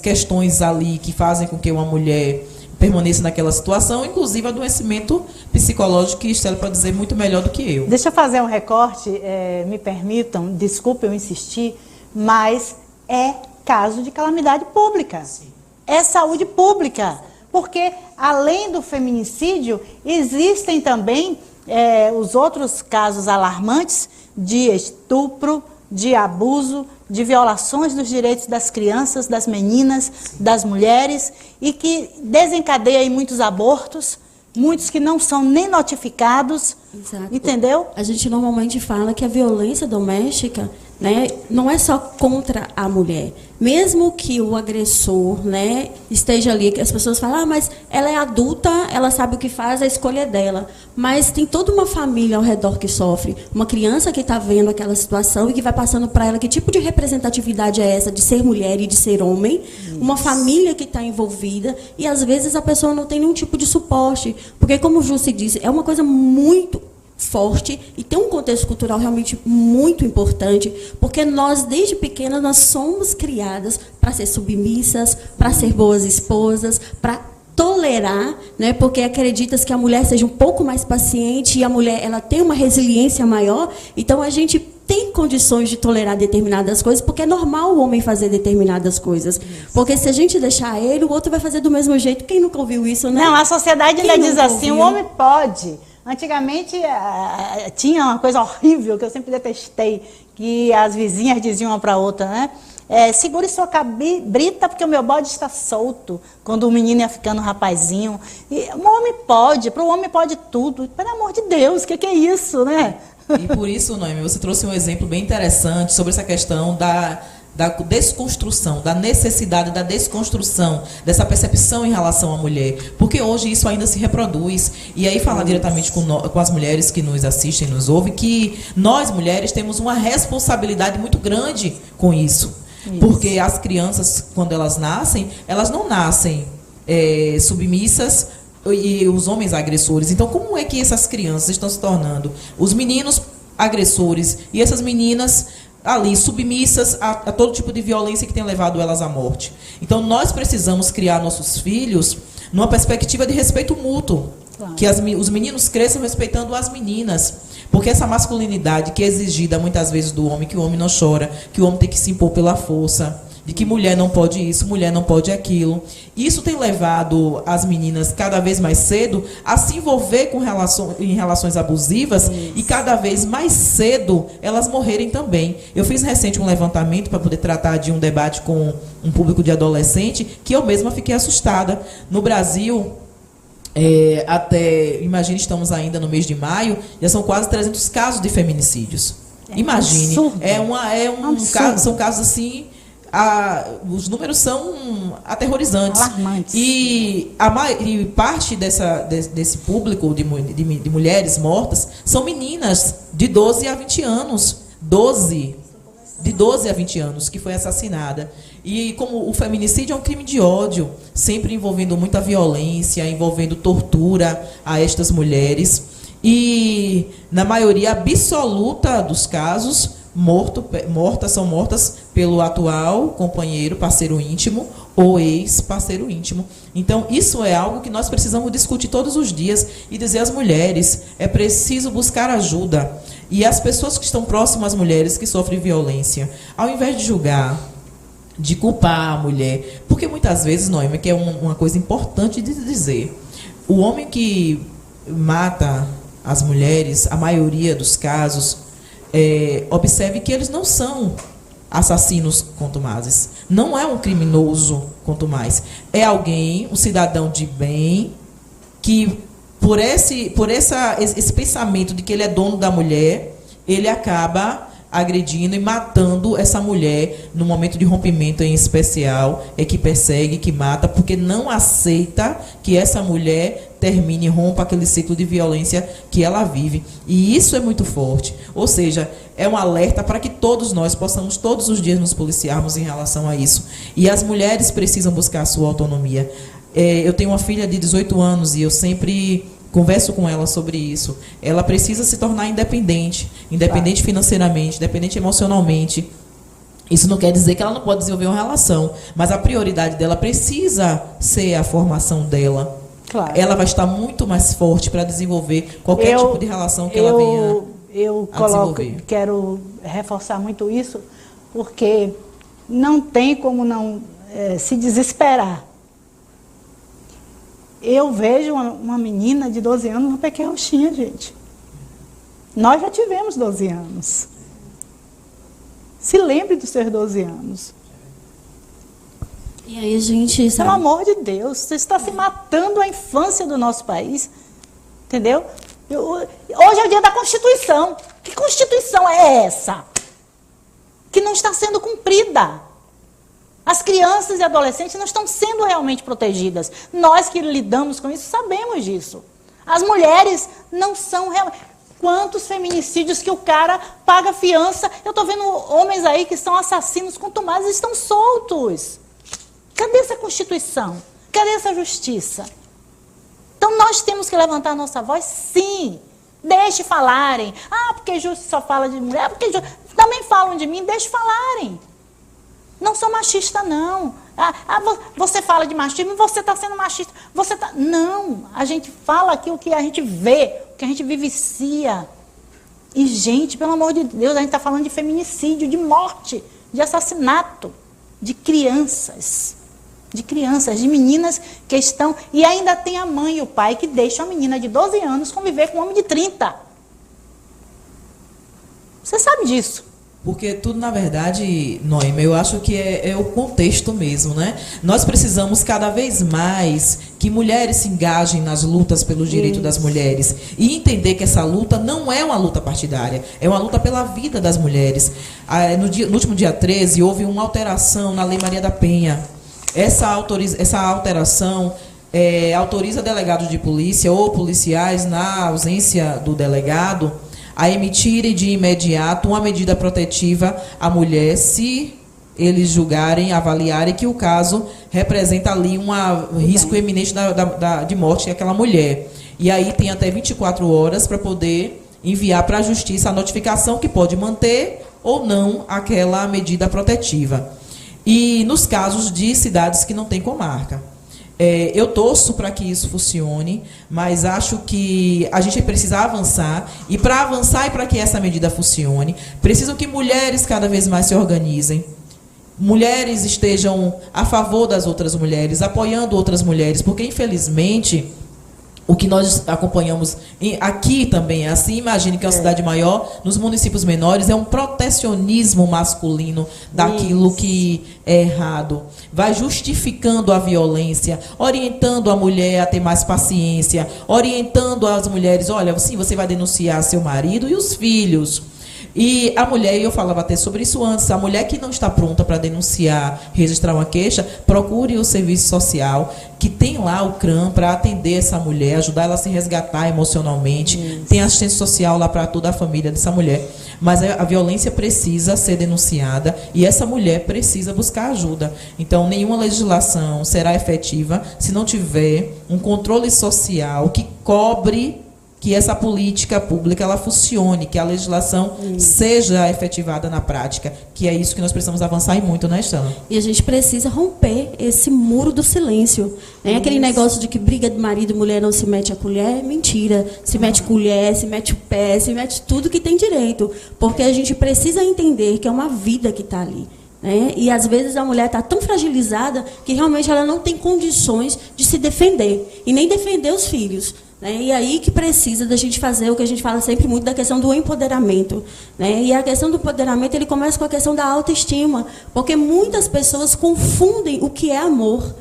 S18: questões ali que fazem com que uma mulher permaneça naquela situação, inclusive adoecimento psicológico, que Estela pode dizer muito melhor do que eu.
S12: Deixa eu fazer um recorte, me permitam, desculpe eu insistir, mas é caso de calamidade pública. Sim. É saúde pública, porque além do feminicídio, existem também os outros casos alarmantes de estupro, de abuso, de violações dos direitos das crianças, das meninas, das mulheres, e que desencadeia aí muitos abortos, muitos que não são nem notificados.
S19: Exato.
S12: Entendeu?
S19: A gente normalmente fala que a violência doméstica, não é só contra a mulher. Mesmo que o agressor, esteja ali, que as pessoas falam, mas ela é adulta, ela sabe o que faz, a escolha é dela. Mas tem toda uma família ao redor que sofre. Uma criança que está vendo aquela situação e que vai passando para ela que tipo de representatividade é essa de ser mulher e de ser homem. Isso. Uma família que está envolvida e às vezes a pessoa não tem nenhum tipo de suporte. Porque, como o Jussi disse, é uma coisa muito forte e tem um contexto cultural realmente muito importante, porque nós, desde pequenas, nós somos criadas para ser submissas, para ser boas esposas, para tolerar, porque acredita-se que a mulher seja um pouco mais paciente e a mulher ela tem uma resiliência maior, então a gente tem condições de tolerar determinadas coisas, porque é normal o homem fazer determinadas coisas. Porque se a gente deixar ele, o outro vai fazer do mesmo jeito. Quem nunca ouviu isso,
S12: Não, a sociedade ainda diz assim, o homem pode. Antigamente tinha uma coisa horrível que eu sempre detestei, que as vizinhas diziam uma para a outra, segure sua cabrita porque o meu bode está solto, quando o menino ia ficando rapazinho. E o homem pode, para o homem pode tudo. Pelo amor de Deus, o que é isso,
S18: E por isso, Noêmia, você trouxe um exemplo bem interessante sobre essa questão da desconstrução, da necessidade da desconstrução dessa percepção em relação à mulher, porque hoje isso ainda se reproduz. E aí falar diretamente com as mulheres que nos assistem, nos ouvem, que nós mulheres temos uma responsabilidade muito grande com isso. Porque as crianças, quando elas não nascem submissas e os homens agressores. Então, como é que essas crianças estão se tornando os meninos agressores e essas meninas ali submissas a todo tipo de violência que tem levado elas à morte? Então, nós precisamos criar nossos filhos numa perspectiva de respeito mútuo. Claro. Que os meninos cresçam respeitando as meninas. Porque essa masculinidade que é exigida muitas vezes do homem, que o homem não chora, que o homem tem que se impor pela força, de que mulher não pode isso, mulher não pode aquilo. Isso tem levado as meninas cada vez mais cedo a se envolver em relações abusivas. Isso. E cada vez mais cedo elas morrerem também. Eu fiz recente um levantamento para poder tratar de um debate com um público de adolescente que eu mesma fiquei assustada. No Brasil, imagine, estamos ainda no mês de maio, já são quase 300 casos de feminicídios. Imagine, são casos assim, os números são aterrorizantes. Alarmantes. E parte desse público de mulheres mortas são meninas de 12 a 20 anos. De 12 a 20 anos, que foi assassinada. E como o feminicídio é um crime de ódio, sempre envolvendo muita violência, envolvendo tortura a estas mulheres. E, na maioria absoluta dos casos, são mortas pelo atual companheiro, parceiro íntimo, ou ex-parceiro íntimo. Então, isso é algo que nós precisamos discutir todos os dias e dizer às mulheres, é preciso buscar ajuda. E as pessoas que estão próximas às mulheres que sofrem violência, ao invés de julgar, de culpar a mulher, porque muitas vezes, Noemi, que é uma coisa importante de dizer, o homem que mata as mulheres, a maioria dos casos, observe que eles não são assassinos contumazes, não é um criminoso contumaz, é alguém, um cidadão de bem, que por esse pensamento de que ele é dono da mulher, ele acaba agredindo e matando essa mulher no momento de rompimento em especial, que persegue, que mata, porque não aceita que essa mulher termine, rompa aquele ciclo de violência que ela vive. E isso é muito forte. Ou seja, é um alerta para que todos nós possamos todos os dias nos policiarmos em relação a isso. E as mulheres precisam buscar a sua autonomia. Eu tenho uma filha de 18 anos e eu sempre converso com ela sobre isso. Ela precisa se tornar independente financeiramente, independente emocionalmente. Isso não quer dizer que ela não pode desenvolver uma relação, mas a prioridade dela precisa ser a formação dela. Claro. Ela vai estar muito mais forte para desenvolver qualquer tipo de relação que ela venha a desenvolver.
S12: Quero reforçar muito isso, porque não tem como não se desesperar. Eu vejo uma menina de 12 anos, uma pequena roxinha, gente. Nós já tivemos 12 anos. Se lembre dos seus 12 anos.
S19: E aí a gente sabe...
S12: Pelo amor de Deus, você está se matando a infância do nosso país. Entendeu? Hoje é o dia da Constituição. Que Constituição é essa? Que não está sendo cumprida. As crianças e adolescentes não estão sendo realmente protegidas. Nós que lidamos com isso sabemos disso. As mulheres não são realmente... Quantos feminicídios que o cara paga fiança? Eu estou vendo homens aí que são assassinos contumazes e estão soltos. Cadê essa Constituição? Cadê essa justiça? Então nós temos que levantar a nossa voz, sim. Deixe falarem. Porque justo só fala de mulher. Porque também falam de mim, deixe falarem. Não sou machista, não. Você fala de machismo, você está sendo machista. Não, a gente fala aqui o que a gente vê, o que a gente vivencia. E, gente, pelo amor de Deus, a gente está falando de feminicídio, de morte, de assassinato, de crianças, de meninas que estão... E ainda tem a mãe e o pai que deixam a menina de 12 anos conviver com um homem de 30. Você sabe disso.
S18: Porque tudo, na verdade, Noemi, eu acho que é o contexto mesmo, né? Nós precisamos cada vez mais que mulheres se engajem nas lutas pelos direitos das mulheres e entender que essa luta não é uma luta partidária, é uma luta pela vida das mulheres. No último dia 13, houve uma alteração na Lei Maria da Penha. Essa alteração autoriza delegados de polícia ou policiais, na ausência do delegado, a emitirem de imediato uma medida protetiva à mulher se eles julgarem, avaliarem que o caso representa ali um risco eminente de morte daquela mulher. E aí tem até 24 horas para poder enviar para a justiça a notificação que pode manter ou não aquela medida protetiva. E nos casos de cidades que não têm comarca. Eu torço para que isso funcione, mas acho que a gente precisa avançar. E para avançar e para que essa medida funcione, precisam que mulheres cada vez mais se organizem. Mulheres estejam a favor das outras mulheres, apoiando outras mulheres, porque, infelizmente, o que nós acompanhamos aqui também, assim, imagine que é uma cidade maior, nos municípios menores, é um protecionismo masculino daquilo que é errado. Vai justificando a violência, orientando a mulher a ter mais paciência, orientando as mulheres, olha, sim, você vai denunciar seu marido e os filhos. E a mulher, e eu falava até sobre isso antes, a mulher que não está pronta para denunciar, registrar uma queixa, procure o serviço social, que tem lá o CRAM para atender essa mulher, ajudar ela a se resgatar emocionalmente. Tem assistência social lá para toda a família dessa mulher. Mas a violência precisa ser denunciada e essa mulher precisa buscar ajuda. Então, nenhuma legislação será efetiva se não tiver um controle social que cobre que essa política pública ela funcione, que a legislação seja efetivada na prática, que é isso que nós precisamos avançar e muito, né, Estela?
S19: E a gente precisa romper esse muro do silêncio. Né? Aquele negócio de que briga de marido e mulher não se mete a colher, é mentira. Se mete colher, se mete o pé, se mete tudo que tem direito. Porque a gente precisa entender que é uma vida que está ali. Né? E às vezes a mulher está tão fragilizada que realmente ela não tem condições de se defender e nem defender os filhos. Né? E aí que precisa da gente fazer o que a gente fala sempre muito da questão do empoderamento. Né? E a questão do empoderamento ele começa com a questão da autoestima, porque muitas pessoas confundem o que é amor.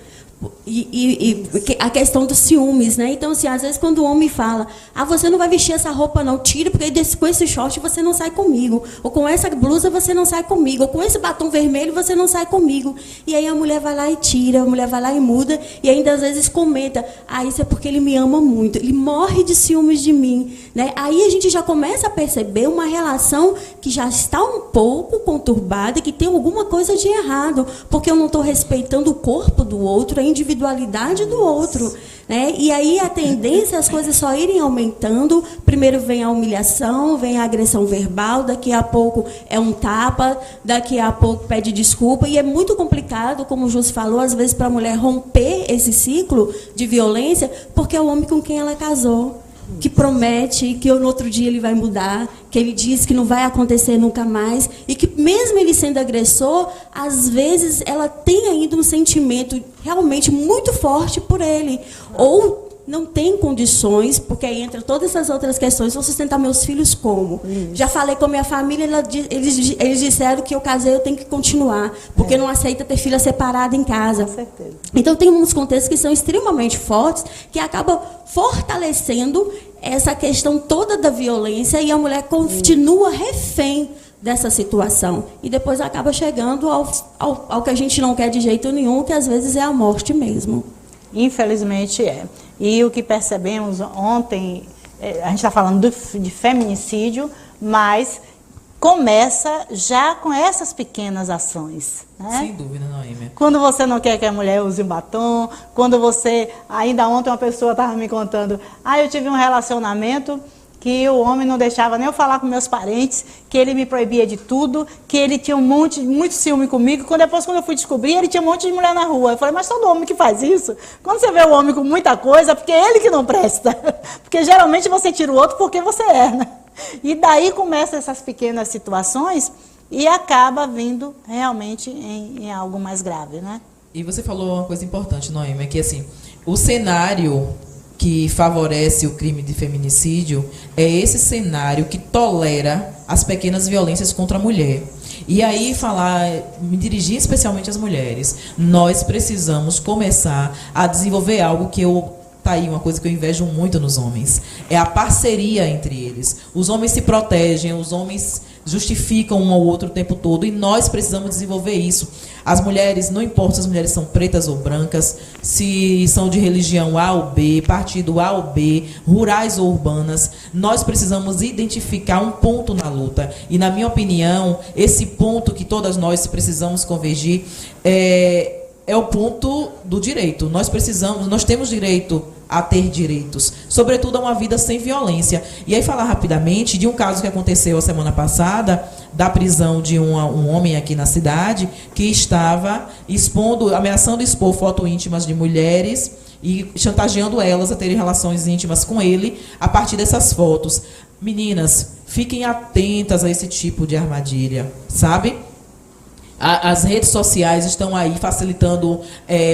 S19: E a questão dos ciúmes, né? Então, assim, às vezes quando o homem fala, você não vai vestir essa roupa não, tira, porque com esse short você não sai comigo, ou com essa blusa você não sai comigo, ou com esse batom vermelho você não sai comigo. E aí a mulher vai lá e tira, a mulher vai lá e muda, e ainda às vezes comenta, isso é porque ele me ama muito, ele morre de ciúmes de mim, né? Aí a gente já começa a perceber uma relação que já está um pouco conturbada e que tem alguma coisa de errado, porque eu não estou respeitando o corpo do outro, a individualidade do outro, né? E aí a tendência é as coisas só irem aumentando. Primeiro vem a humilhação, vem a agressão verbal, daqui a pouco é um tapa, daqui a pouco pede desculpa, e é muito complicado, como o Júlio falou, às vezes para a mulher romper esse ciclo de violência, porque é o homem com quem ela casou, que promete que no outro dia ele vai mudar, que ele diz que não vai acontecer nunca mais, e que mesmo ele sendo agressor, às vezes ela tem ainda um sentimento realmente muito forte por ele, ou não tem condições, porque aí entra todas essas outras questões, vou sustentar meus filhos como? Já falei com a minha família, eles disseram que eu casei, eu tenho que continuar, porque não aceita ter filha separada em casa.
S12: Com certeza.
S19: Então tem uns contextos que são extremamente fortes, que acabam fortalecendo essa questão toda da violência, e a mulher continua refém dessa situação. E depois acaba chegando ao que a gente não quer de jeito nenhum, que às vezes é a morte mesmo.
S12: Infelizmente é. E o que percebemos ontem, a gente está falando de feminicídio, mas começa já com essas pequenas ações. Né?
S18: Sem dúvida, Noêmia.
S12: Quando você não quer que a mulher use um batom, quando você... Ainda ontem uma pessoa estava me contando, eu tive um relacionamento que o homem não deixava nem eu falar com meus parentes, que ele me proibia de tudo, que ele tinha muito ciúme comigo. Depois, quando eu fui descobrir, ele tinha um monte de mulher na rua. Eu falei, mas todo homem que faz isso, quando você vê o homem com muita coisa, é porque é ele que não presta. Porque geralmente você tira o outro porque você erra. E daí começam essas pequenas situações e acaba vindo realmente em algo mais grave, né?
S18: E você falou uma coisa importante, Noêmia, que assim, o cenário que favorece o crime de feminicídio é esse cenário que tolera as pequenas violências contra a mulher. E aí me dirigir especialmente às mulheres. Nós precisamos começar a desenvolver algo que tá aí uma coisa que eu invejo muito nos homens. É a parceria entre eles. Os homens se protegem, os homens justificam um ao outro o tempo todo, e nós precisamos desenvolver isso. As mulheres, não importa se as mulheres são pretas ou brancas, se são de religião A ou B, partido A ou B, rurais ou urbanas, nós precisamos identificar um ponto na luta. E, na minha opinião, esse ponto que todas nós precisamos convergir é o ponto do direito. Nós temos direito a ter direitos, sobretudo a uma vida sem violência. E aí falar rapidamente de um caso que aconteceu a semana passada, da prisão de um homem aqui na cidade, que estava ameaçando expor fotos íntimas de mulheres e chantageando elas a terem relações íntimas com ele a partir dessas fotos. Meninas, fiquem atentas a esse tipo de armadilha, sabe? As redes sociais estão aí facilitando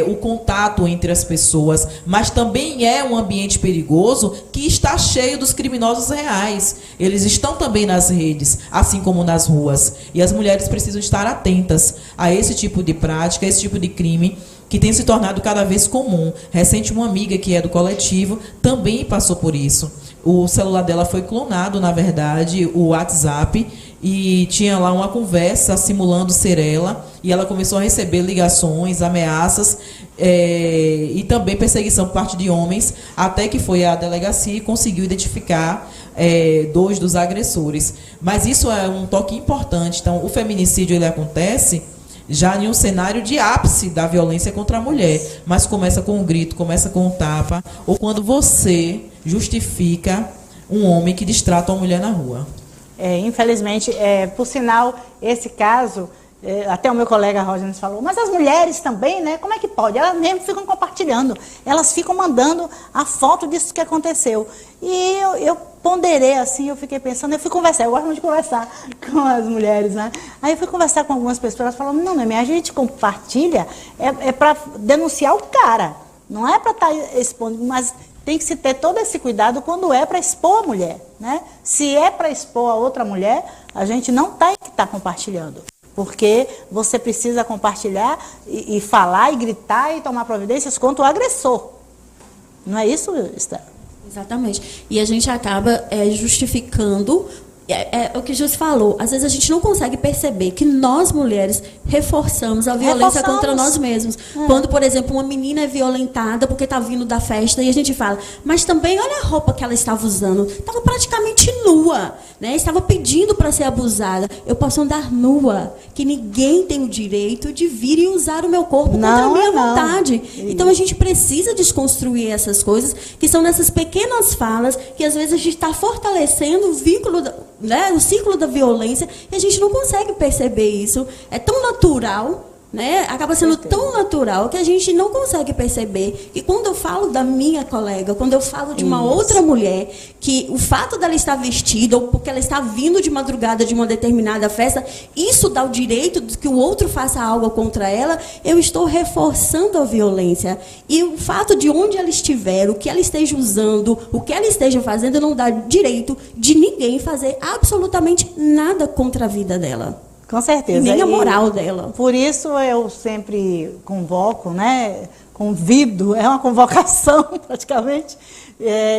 S18: o contato entre as pessoas, mas também é um ambiente perigoso que está cheio dos criminosos reais. Eles estão também nas redes, assim como nas ruas. E as mulheres precisam estar atentas a esse tipo de prática, a esse tipo de crime, que tem se tornado cada vez comum. Recente, uma amiga que é do coletivo também passou por isso. O celular dela foi clonado, na verdade, o WhatsApp, e tinha lá uma conversa simulando ser ela, e ela começou a receber ligações, ameaças e também perseguição por parte de homens, até que foi à delegacia e conseguiu identificar 2 dos agressores. Mas isso é um toque importante. Então, o feminicídio ele acontece já em um cenário de ápice da violência contra a mulher, mas começa com um grito, começa com um tapa, ou quando você justifica um homem que distrata uma mulher na rua.
S12: Infelizmente, por sinal, esse caso, até o meu colega Roger nos falou, mas as mulheres também, né? Como é que pode? Elas mesmo ficam compartilhando, elas ficam mandando a foto disso que aconteceu. E eu ponderei assim, eu fiquei pensando, eu gosto muito de conversar com as mulheres, né? Aí eu fui conversar com algumas pessoas, elas falaram, não, a gente compartilha, para denunciar o cara, não é para estar expondo, mas tem que se ter todo esse cuidado quando é para expor a mulher, né? Se é para expor a outra mulher, a gente não tem que estar compartilhando. Porque você precisa compartilhar e falar e gritar e tomar providências contra o agressor. Não é isso, Esther?
S19: Exatamente. E a gente acaba justificando o que Júlio falou. Às vezes a gente não consegue perceber que nós, mulheres, reforçamos a violência contra nós mesmos. Quando, por exemplo, uma menina é violentada porque está vindo da festa e a gente fala, mas também olha a roupa que ela estava usando. Estava praticamente nua, né? Estava pedindo para ser abusada. Eu posso andar nua, que ninguém tem o direito de vir e usar o meu corpo contra a minha vontade. Então a gente precisa desconstruir essas coisas, que são nessas pequenas falas que às vezes a gente está fortalecendo o vínculo o ciclo da violência, e a gente não consegue perceber isso. É tão natural, né? Acaba sendo tão natural que a gente não consegue perceber. E quando eu falo da minha colega, quando eu falo de uma outra mulher, que o fato dela estar vestida, ou porque ela está vindo de madrugada de uma determinada festa, isso dá o direito de que o outro faça algo contra ela, eu estou reforçando a violência. E o fato de onde ela estiver, o que ela esteja usando, o que ela esteja fazendo, não dá direito de ninguém fazer absolutamente nada contra a vida dela.
S12: Com certeza.
S19: E nem a moral dela.
S12: Por isso eu sempre convoco, né? Convido, é uma convocação praticamente,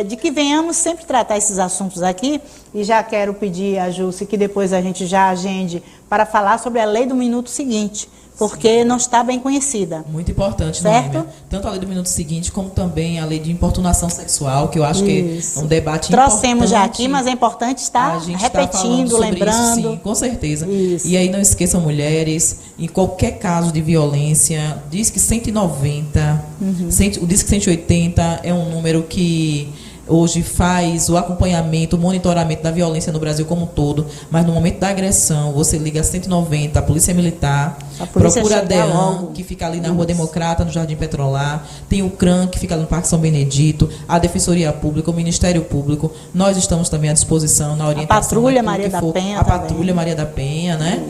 S12: de que venhamos sempre tratar esses assuntos aqui. E já quero pedir a Jússi que depois a gente já agende para falar sobre a lei do minuto seguinte, porque não está bem conhecida.
S18: Muito importante,
S12: certo?
S18: Noêmia. Tanto a lei do minuto seguinte, como também a lei de importunação sexual, que eu acho que é um debate
S12: Trouxemos já aqui, mas é importante estar repetindo, lembrando.
S18: Isso, sim, com certeza. Isso. E aí não esqueçam, mulheres, em qualquer caso de violência, diz que 190, o Disque 180 é um número que hoje faz o acompanhamento, o monitoramento da violência no Brasil como um todo, mas no momento da agressão, você liga 190, a Polícia Militar, procura a DEAN, que fica ali na Rua Democrata, no Jardim Petrolar, tem o CRAN, que fica ali no Parque São Benedito, a Defensoria Pública, o Ministério Público, nós estamos também à disposição na orientação.
S12: A Patrulha Maria da Penha.
S18: A Patrulha Maria da Penha, né?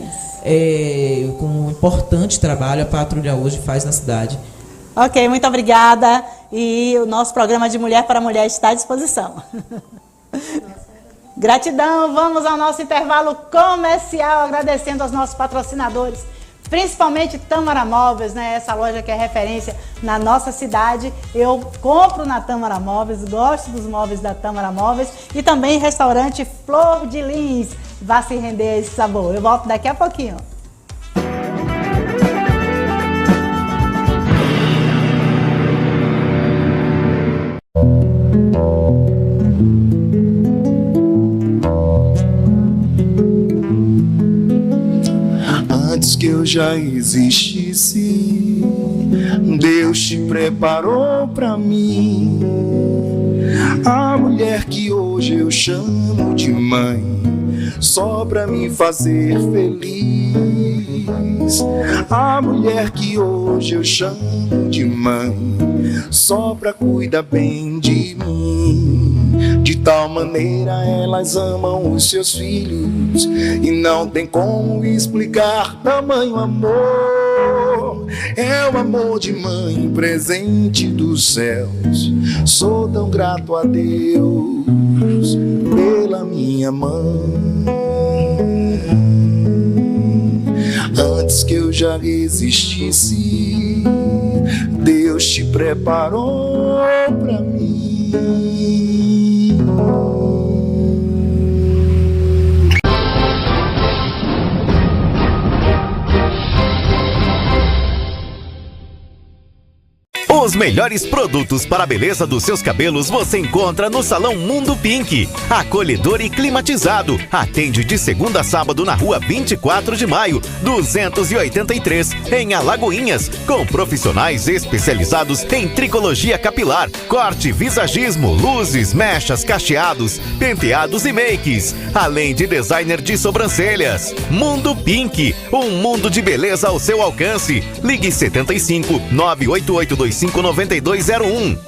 S18: Com um importante trabalho a Patrulha hoje faz na cidade.
S12: Ok, muito obrigada. E o nosso programa de Mulher para Mulher está à disposição. Gratidão, vamos ao nosso intervalo comercial, agradecendo aos nossos patrocinadores, principalmente Tâmara Móveis, né? Essa loja que é referência na nossa cidade. Eu compro na Tâmara Móveis, gosto dos móveis da Tâmara Móveis, e também restaurante Flor de Lins. vá se render a esse sabor. Eu volto daqui a pouquinho.
S17: Antes que eu já existisse, Deus te preparou pra mim. A mulher que hoje eu chamo de mãe, só pra me fazer feliz. A mulher que hoje eu chamo de mãe, só pra cuidar bem de mim. De tal maneira elas amam os seus filhos, e não tem como explicar tamanho amor. É o amor de mãe, presente dos céus. Sou tão grato a Deus pela minha mãe. Antes que eu já existisse, Deus te preparou pra mim.
S1: Os melhores produtos para a beleza dos seus cabelos você encontra no Salão Mundo Pink. Acolhedor e climatizado. Atende de segunda a sábado na rua 24 de maio, 283, em Alagoinhas. Com profissionais especializados em tricologia capilar, corte, visagismo, luzes, mechas, cacheados, penteados e makes. Além de designer de sobrancelhas. Mundo Pink. Um mundo de beleza ao seu alcance. Ligue 75 98825 9201.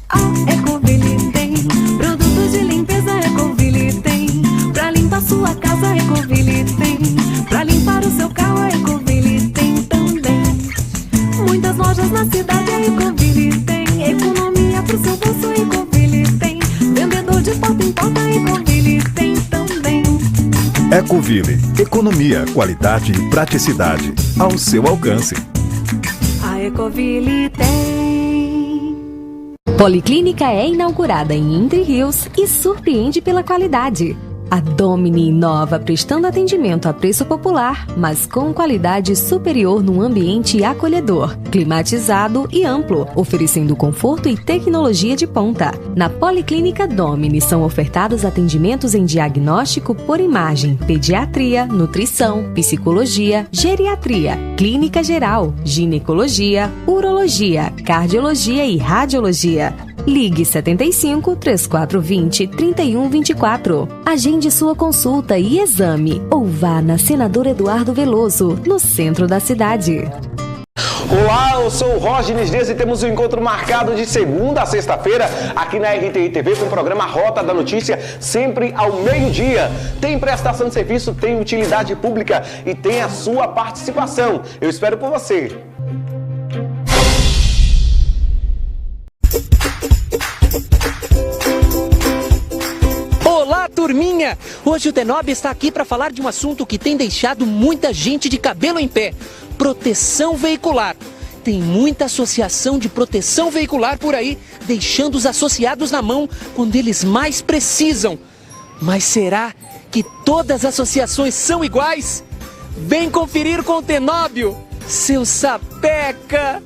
S2: A Ecoville tem produtos de limpeza. Ecoville tem pra limpar sua casa. Ecoville tem pra limpar o seu carro. A Ecoville tem também muitas lojas na cidade. A Ecoville tem economia pro seu bolso. A Ecoville tem vendedor de porta em porta. A Ecoville tem também.
S3: Ecoville, economia, qualidade e praticidade ao seu alcance.
S2: A Ecoville tem.
S4: Policlínica é inaugurada em Entre Rios e surpreende pela qualidade. A Domini inova prestando atendimento a preço popular, mas com qualidade superior num ambiente acolhedor, climatizado e amplo, oferecendo conforto e tecnologia de ponta. Na Policlínica Domini são ofertados atendimentos em diagnóstico por imagem, pediatria, nutrição, psicologia, geriatria, clínica geral, ginecologia, urologia, cardiologia e radiologia. Ligue 75 3420 3124. Agende sua consulta e exame ou vá na Senador Eduardo Veloso, no centro da cidade.
S20: Olá, eu sou o Rógenes Dias e temos um encontro marcado de segunda a sexta-feira aqui na RTI TV com o programa Rota da Notícia, sempre ao meio-dia. Tem prestação de serviço, tem utilidade pública e tem a sua participação. Eu espero por você.
S21: Olá, turminha! Hoje o Denob está aqui para falar de um assunto que tem deixado muita gente de cabelo em pé: proteção veicular. Tem muita associação de proteção veicular por aí, deixando os associados na mão quando eles mais precisam. Mas será que todas as associações são iguais? Vem conferir com o Tenóbio, seu sapeca!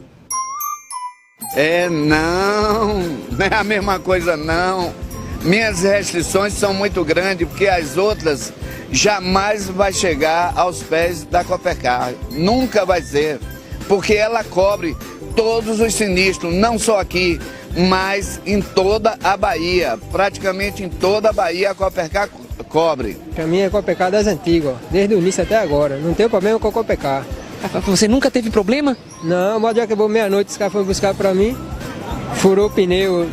S22: Não é a mesma coisa não. Minhas restrições são muito grandes, porque as outras jamais vai chegar aos pés da Copercar. Nunca vai ser, porque ela cobre todos os sinistros, não só aqui, mas em toda a Bahia. Praticamente em toda a Bahia a Copercar cobre.
S23: Para mim é Copercar das antigas, desde o início até agora. Não tem problema com a Copercar.
S21: Você nunca teve problema?
S23: Não, mas já acabou meia-noite, os caras foram buscar para mim, furou o pneu.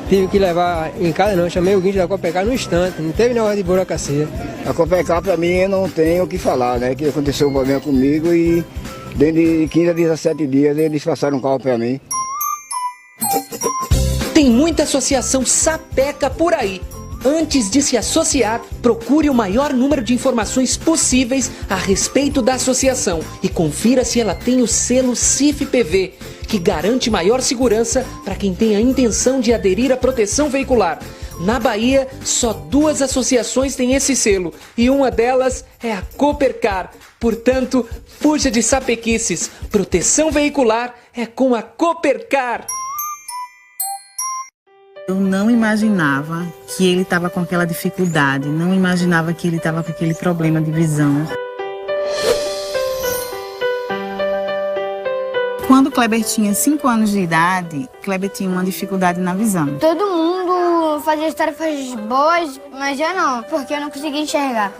S23: Tive que levar em casa não, chamei o guincho da Copercar no instante, não teve negócio de burocracia.
S24: A Copercar para mim eu não tenho o que falar, né? Que aconteceu um problema comigo e dentro de 15 a 17 dias eles passaram um carro para mim.
S21: Tem muita associação sapeca por aí. Antes de se associar, procure o maior número de informações possíveis a respeito da associação e confira se ela tem o selo CIF-PV, que garante maior segurança para quem tem a intenção de aderir à proteção veicular. Na Bahia, só 2 associações têm esse selo e uma delas é a Coopercar. Portanto, fuja de sapequices. Proteção veicular é com a Coopercar.
S5: Eu não imaginava que ele estava com aquela dificuldade, não imaginava que ele estava com aquele problema de visão. Quando o Kleber tinha 5 anos de idade, Kleber tinha uma dificuldade na visão.
S8: Todo mundo fazia as tarefas boas, mas eu não, porque eu não conseguia enxergar.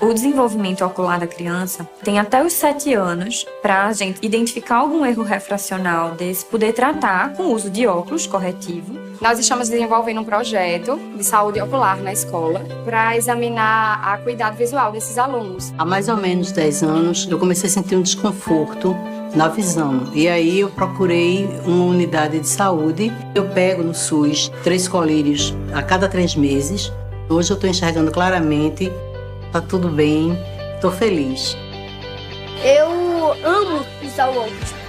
S10: O desenvolvimento ocular da criança tem até os 7 anos para a gente identificar algum erro refracional desse, poder tratar com o uso de óculos corretivo. Nós estamos desenvolvendo um projeto de saúde ocular na escola para examinar a acuidade visual desses alunos.
S11: Há mais ou menos 10 anos eu comecei a sentir um desconforto na visão. E aí eu procurei uma unidade de saúde. Eu pego no SUS 3 colírios a cada 3 meses. Hoje eu estou enxergando claramente. Tá tudo bem, tô feliz.
S8: Eu amo usar o óculos.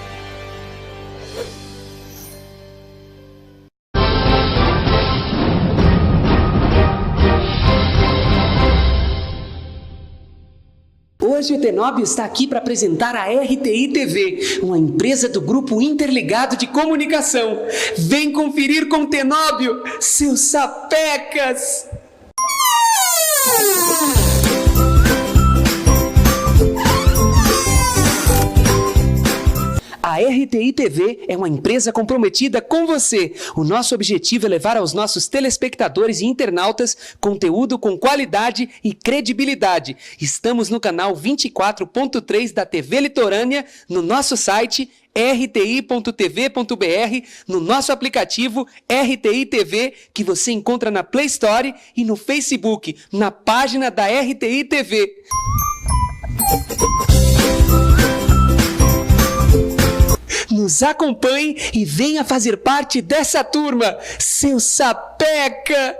S21: Hoje o Tenóbio está aqui para apresentar a RTI TV, uma empresa do Grupo Interligado de Comunicação. Vem conferir com o Tenóbio, seus sapecas! A RTI TV é uma empresa comprometida com você. O nosso objetivo é levar aos nossos telespectadores e internautas conteúdo com qualidade e credibilidade. Estamos no canal 24.3 da TV Litorânea, no nosso site rti.tv.br, no nosso aplicativo RTI TV, que você encontra na Play Store e no Facebook, na página da RTI TV. Nos acompanhe e venha fazer parte dessa turma, seu sapeca!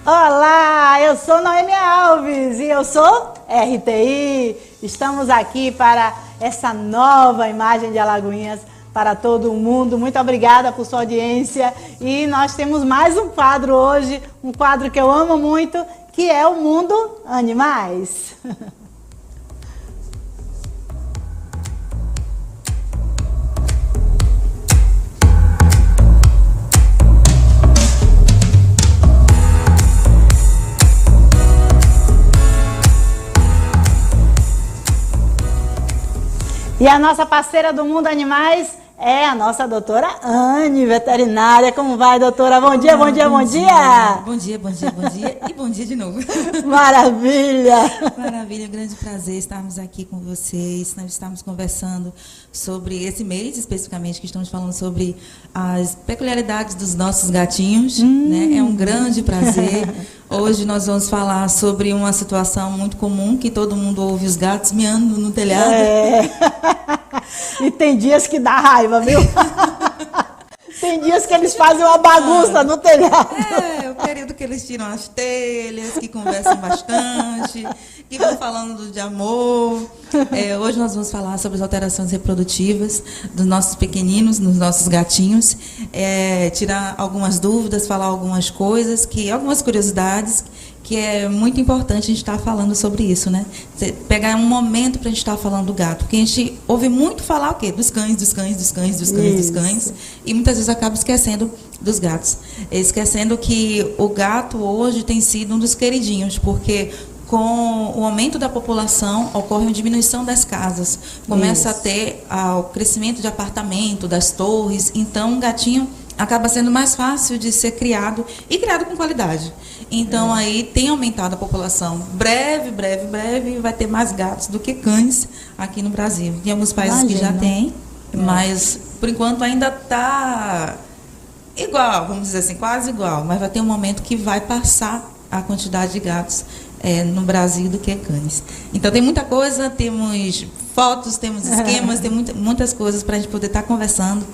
S12: Olá, eu sou Noêmia Alves e eu sou RTI. Estamos aqui para essa nova imagem de Alagoinhas para todo mundo. Muito obrigada por sua audiência. E nós temos mais um quadro hoje, um quadro que eu amo muito, que é o Mundo Animais. E a nossa parceira do Mundo Animais é a nossa doutora Anne, veterinária. Como vai, doutora? Bom dia, bom dia, bom dia!
S6: Bom dia, bom dia, bom dia e bom dia de novo.
S12: Maravilha!
S6: Maravilha, grande prazer estarmos aqui com vocês. Nós estamos conversando sobre esse mês, especificamente, que estamos falando sobre as peculiaridades dos nossos gatinhos. Né? É um grande prazer. Hoje nós vamos falar sobre uma situação muito comum, que todo mundo ouve os gatos miando no telhado.
S12: É. E tem dias que dá raiva, viu? Tem dias que eles fazem uma bagunça no telhado.
S6: É, o período que eles tiram as telhas, que conversam bastante, que vão falando de amor. Hoje nós vamos falar sobre as alterações reprodutivas dos nossos pequeninos, dos nossos gatinhos. Tirar algumas dúvidas, falar algumas coisas, algumas curiosidades, que é muito importante a gente estar falando sobre isso, né? Pegar um momento para a gente estar falando do gato, porque a gente ouve muito falar o quê? Dos cães, dos cães, dos cães, dos cães, dos cães, e muitas vezes acaba esquecendo dos gatos. Esquecendo que o gato hoje tem sido um dos queridinhos, porque com o aumento da população ocorre uma diminuição das casas, começa a ter o crescimento de apartamento, das torres, então o gatinho acaba sendo mais fácil de ser criado e criado com qualidade. Então, aí tem aumentado a população. Breve, vai ter mais gatos do que cães aqui no Brasil. Tem alguns países que já tem, mas, por enquanto, ainda está igual, vamos dizer assim, quase igual. Mas vai ter um momento que vai passar a quantidade de gatos no Brasil do que cães. Então, tem muita coisa, temos fotos, temos esquemas, tem muitas coisas para a gente poder estar conversando,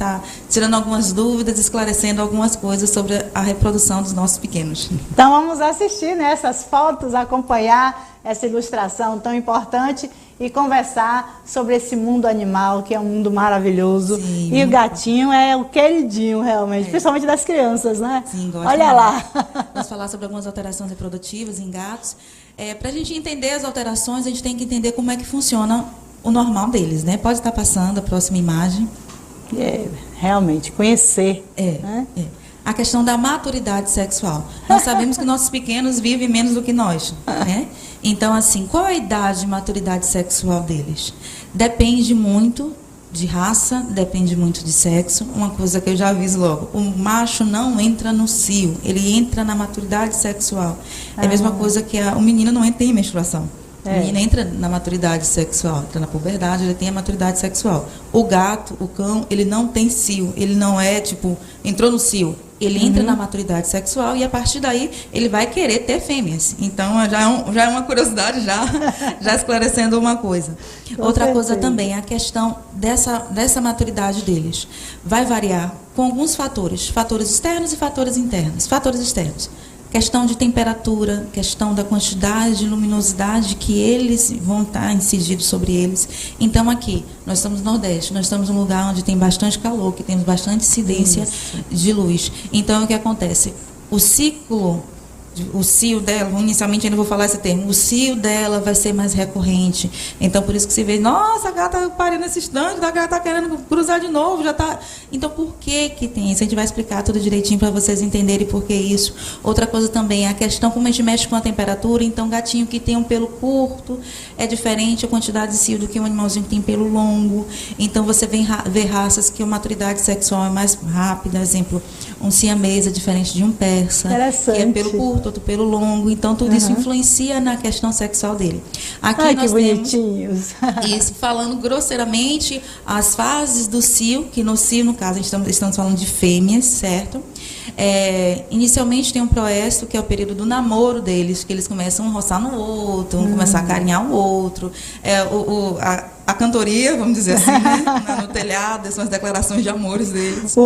S6: tirando algumas dúvidas, esclarecendo algumas coisas sobre a reprodução dos nossos pequenos.
S12: Então vamos assistir, né, essas fotos, acompanhar essa ilustração tão importante e conversar sobre esse mundo animal, que é um mundo maravilhoso. Sim, e o gatinho é o queridinho, realmente, principalmente das crianças, né?
S6: Sim, gosto.
S12: Olha lá.
S6: Vamos falar sobre algumas alterações reprodutivas em gatos. Para a gente entender as alterações, a gente tem que entender como é que funciona o normal deles, né? Pode estar passando a próxima imagem.
S12: Realmente, conhecer.
S6: A questão da maturidade sexual. Nós sabemos que nossos pequenos vivem menos do que nós, né? Então, assim, qual é a idade de maturidade sexual deles? Depende muito de raça, depende muito de sexo. Uma coisa que eu já aviso logo, o macho não entra no cio, ele entra na maturidade sexual. É a mesma coisa que o menino não entra em menstruação. O menino entra na maturidade sexual, entra na puberdade, ele tem a maturidade sexual. O gato, o cão, ele não tem cio, ele não é tipo, entrou no cio. Ele entra na maturidade sexual e a partir daí ele vai querer ter fêmeas. Então já é uma curiosidade, já esclarecendo uma coisa. Outra coisa também, a questão dessa maturidade deles. Vai variar com alguns fatores externos e fatores internos. Fatores externos. Questão de temperatura, questão da quantidade de luminosidade que eles vão estar incididos sobre eles. Então, aqui, nós estamos no Nordeste, nós estamos num lugar onde tem bastante calor, que temos bastante incidência de luz. Então, o que acontece? O cio dela, inicialmente ainda vou falar esse termo, o cio dela vai ser mais recorrente. Então, por isso que se vê, nossa, a gata parou nesse instante, a gata está querendo cruzar de novo, já está... Então, por que tem isso? A gente vai explicar tudo direitinho para vocês entenderem por que isso. Outra coisa também é a questão como a gente mexe com a temperatura. Então, gatinho que tem um pelo curto é diferente a quantidade de cio do que um animalzinho que tem pelo longo. Então, você vê raças que a maturidade sexual é mais rápida. Exemplo, um siamês é diferente de um persa, que é pelo curto, outro pelo longo. Então, tudo isso influencia na questão sexual dele. Aqui nós
S12: que bonitinhos.
S6: Isso, falando grosseiramente, as fases do cio, que no cio, no caso, estamos falando de fêmeas, certo? Inicialmente tem um proesto, que é o período do namoro deles, que eles começam a roçar no outro, começar a carinhar o outro. A cantoria, vamos dizer assim, né? No telhado, são as declarações de amores deles.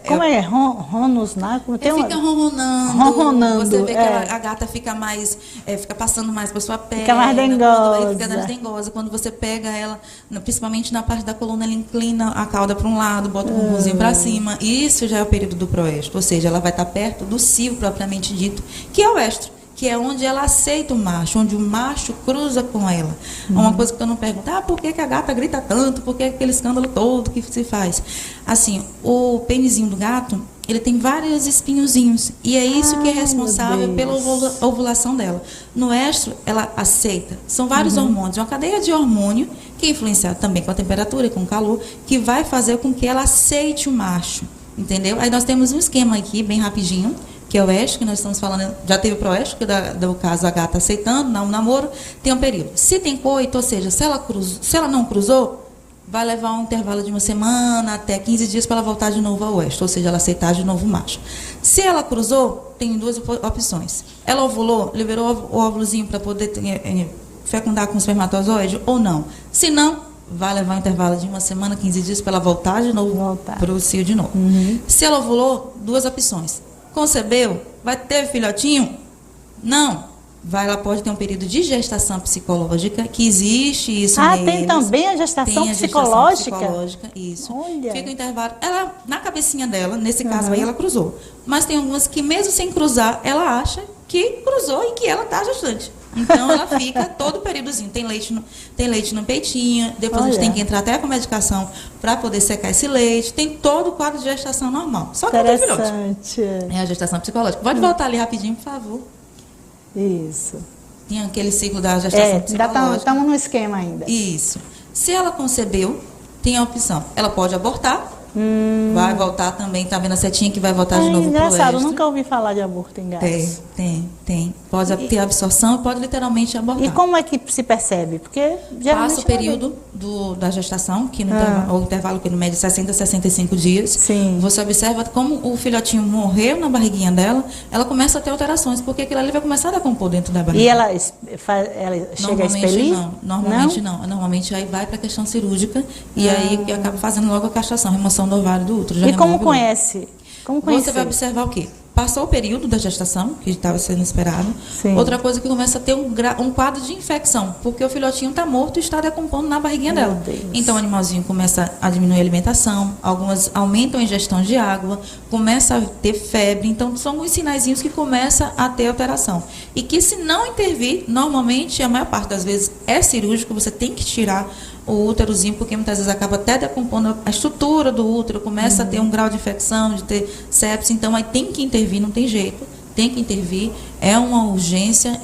S12: Como é? Ronos, né?
S6: Fica ronronando. Você vê que a gata fica mais, fica passando mais para sua perna.
S12: Fica mais dengosa.
S6: Fica mais dengosa. Quando você pega ela, principalmente na parte da coluna, ela inclina a cauda para um lado, bota o bumbumzinho para cima. Isso já é o período do proesto, ou seja, ela vai estar perto do cio propriamente dito, que é o estro, que é onde ela aceita o macho, onde o macho cruza com ela. Uma coisa que eu não pergunto, por que a gata grita tanto, por que aquele escândalo todo que se faz? Assim, o pênisinho do gato, ele tem vários espinhozinhos, e é isso que é responsável pela ovulação dela. No estro, ela aceita. São vários hormônios, uma cadeia de hormônio, que é influenciada também com a temperatura e com o calor, que vai fazer com que ela aceite o macho, entendeu? Aí nós temos um esquema aqui, bem rapidinho, que é o estro, que nós estamos falando, já teve o proestro, que é do caso a gata aceitando, no namoro, tem um período. Se tem coito, ou seja, se ela não cruzou, vai levar um intervalo de uma semana até 15 dias para ela voltar de novo ao estro, ou seja, ela aceitar de novo o macho. Se ela cruzou, tem duas opções. Ela ovulou, liberou o óvulozinho para poder fecundar com o espermatozoide ou não. Se não, vai levar um intervalo de uma semana, 15 dias para ela voltar de novo para o cio de novo. Se ela ovulou, duas opções. Concebeu? Vai ter filhotinho? Não. Ela pode ter um período de gestação psicológica, que existe isso neles.
S12: Tem também a gestação psicológica?
S6: Isso. Olha. Fica um intervalo. Ela, na cabecinha dela, nesse caso aí, ela cruzou. Mas tem algumas que, mesmo sem cruzar, ela acha que cruzou e que ela está gestante. Então, ela fica todo o períodozinho. Tem leite no peitinho, depois a gente tem que entrar até com medicação para poder secar esse leite. Tem todo o quadro de gestação normal. Só que não tem filhote. É a gestação psicológica. Pode voltar ali rapidinho, por favor.
S12: Isso.
S6: Tem aquele ciclo da gestação psicológica.
S12: Estamos no esquema ainda.
S6: Isso. Se ela concebeu, tem a opção. Ela pode abortar Vai voltar também, tá vendo a setinha que vai voltar de novo pro
S12: engraçado,
S6: extra.
S12: nunca ouvi falar de aborto em gatos.
S6: Tem. Pode ter absorção, pode literalmente abortar.
S12: E como é que se percebe? Porque geralmente
S6: passa o período da gestação, que o intervalo que no médio 60 a 65 dias.
S12: Sim.
S6: Você observa como o filhotinho morreu na barriguinha dela, ela começa a ter alterações, porque aquilo ali vai começar a decompor dentro da barriga.
S12: E ela chega a expelir?
S6: Normalmente não. Normalmente aí vai para a questão cirúrgica e aí acaba fazendo logo a castração, remoção do ovário do útero.
S12: E como conhece?
S6: Você vai observar o quê? Passou o período da gestação, que estava sendo esperado.
S12: Sim.
S6: Outra coisa que começa a ter um quadro de infecção, porque o filhotinho está morto e está decompondo na barriguinha dela. Então o animalzinho começa a diminuir a alimentação, algumas aumentam a ingestão de água, começa a ter febre. Então são alguns sinaizinhos que começa a ter alteração. E que se não intervir, normalmente, a maior parte das vezes é cirúrgico, você tem que tirar o úterozinho, porque muitas vezes acaba até decompondo a estrutura do útero, começa a ter um grau de infecção, de ter sepsis, então aí tem que intervir, não tem jeito, tem que intervir, é uma urgência,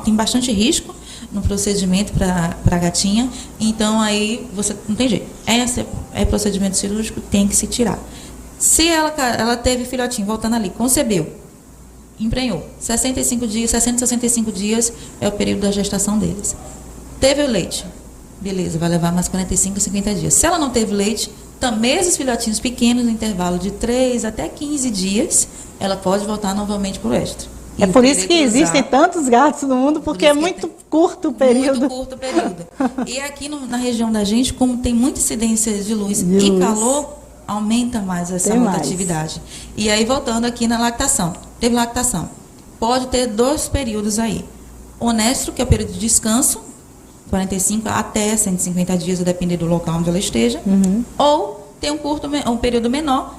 S6: tem bastante risco no procedimento para a gatinha, então aí você não tem jeito, é procedimento cirúrgico, tem que se tirar. Se ela teve filhotinho, voltando ali, concebeu, emprenhou, 60 a 65 dias é o período da gestação deles. Teve o leite, beleza, vai levar mais 45 a 50 dias. Se ela não teve leite, também esses filhotinhos pequenos, no intervalo de 3 até 15 dias, ela pode voltar novamente para o extra.
S12: É por isso que existem tantos gatos no mundo, porque é muito curto o período.
S6: Muito curto o período. E aqui na região da gente, como tem muita incidência de luz e calor, aumenta mais essa rotatividade. E aí, voltando aqui na lactação. Teve lactação. Pode ter 2 períodos aí. Honesto, que é o período de descanso, 45 até 150 dias, a depender do local onde ela esteja. Ou tem um período menor,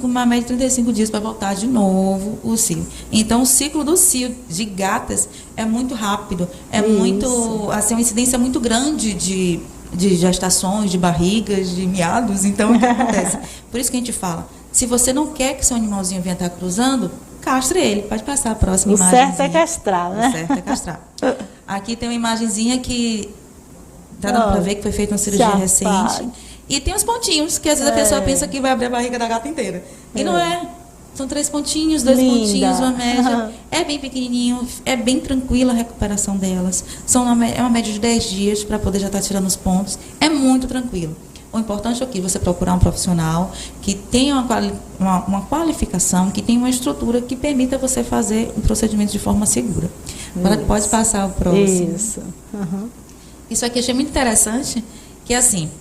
S6: uma média de 35 dias para voltar de novo o cio. Então, o ciclo do cio de gatas é muito rápido. É muito, assim, uma incidência muito grande de gestações, de barrigas, de miados. Então, o que acontece? Por isso que a gente fala, se você não quer que seu animalzinho venha estar cruzando, castre ele. Pode passar a próxima imagem.
S12: O certo é castrar, né?
S6: O certo é castrar. Aqui tem uma imagenzinha que tá dando para ver que foi feita uma cirurgia recente. E tem os pontinhos, que às vezes a pessoa pensa que vai abrir a barriga da gata inteira. E não é. São 3 pontinhos, 2 pontinhos, uma média. É bem pequenininho, é bem tranquila a recuperação delas. É uma média de 10 dias para poder já estar tirando os pontos. É muito tranquilo. O importante é que você procurar um profissional que tenha uma qualificação, que tenha uma estrutura que permita você fazer um procedimento de forma segura. Agora pode passar o próximo.
S12: Isso.
S6: Isso aqui eu achei muito interessante, que é assim,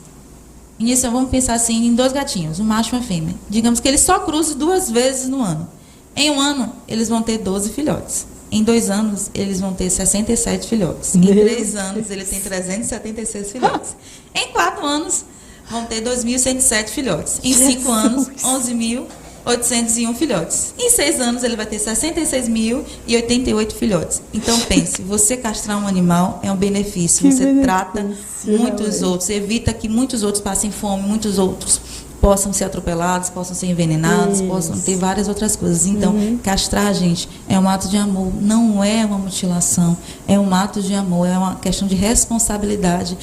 S6: vamos pensar assim em 2 gatinhos, um macho e uma fêmea. Digamos que eles só cruzam 2 vezes no ano. Em um ano, eles vão ter 12 filhotes. Em 2 anos, eles vão ter 67 filhotes. Em 3 anos, ele tem 376 filhotes. Em 4 anos, vão ter 2.107 filhotes. Em 5 anos, 11.801 filhotes. Em 6 anos, ele vai ter 66.088 filhotes. Então, pense, você castrar um animal é um benefício. Você trata muitos outros, evita que muitos outros passem fome, muitos outros possam ser atropelados, possam ser envenenados, possam ter várias outras coisas. Então, castrar, gente, é um ato de amor, não é uma mutilação, é um ato de amor, é uma questão de responsabilidade.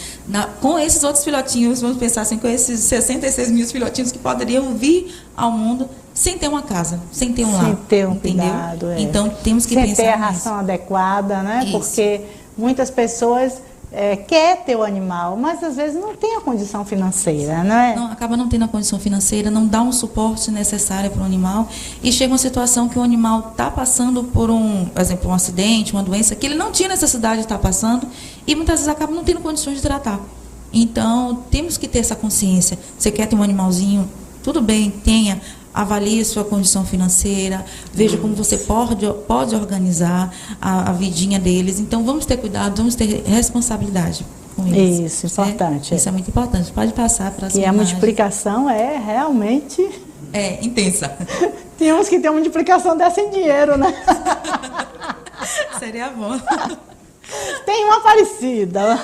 S6: Com esses outros filhotinhos, vamos pensar assim, com esses 66 mil filhotinhos que poderiam vir ao mundo sem ter uma casa, sem ter um lar.
S12: Sem ter um cuidado.
S6: Então, temos que
S12: sem
S6: pensar
S12: ter a ração adequada, né?
S6: Isso.
S12: Porque muitas pessoas quer ter o animal, mas às vezes não tem a condição financeira, né?
S6: Não, acaba não tendo a condição financeira, não dá um suporte necessário para o animal e chega uma situação que o animal está passando por por exemplo, um acidente, uma doença que ele não tinha necessidade de estar passando e muitas vezes acaba não tendo condições de tratar. Então, temos que ter essa consciência. Você quer ter um animalzinho? Tudo bem, tenha. Avalie sua condição financeira, veja como você pode organizar a vidinha deles. Então, vamos ter cuidado, vamos ter responsabilidade com eles.
S12: Isso, importante.
S6: Isso é muito importante. Pode passar para a próxima
S12: E a multiplicação é realmente...
S6: intensa.
S12: Temos que ter uma multiplicação dessa em dinheiro, né?
S6: Seria bom.
S12: Tem uma parecida.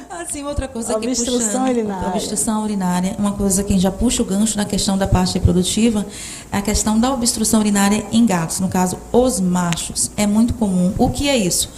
S6: Assim, outra coisa
S12: obstrução urinária.
S6: Obstrução urinária, uma coisa que já puxa o gancho na questão da parte reprodutiva, é a questão da obstrução urinária em gatos, no caso, os machos. É muito comum. O que é isso?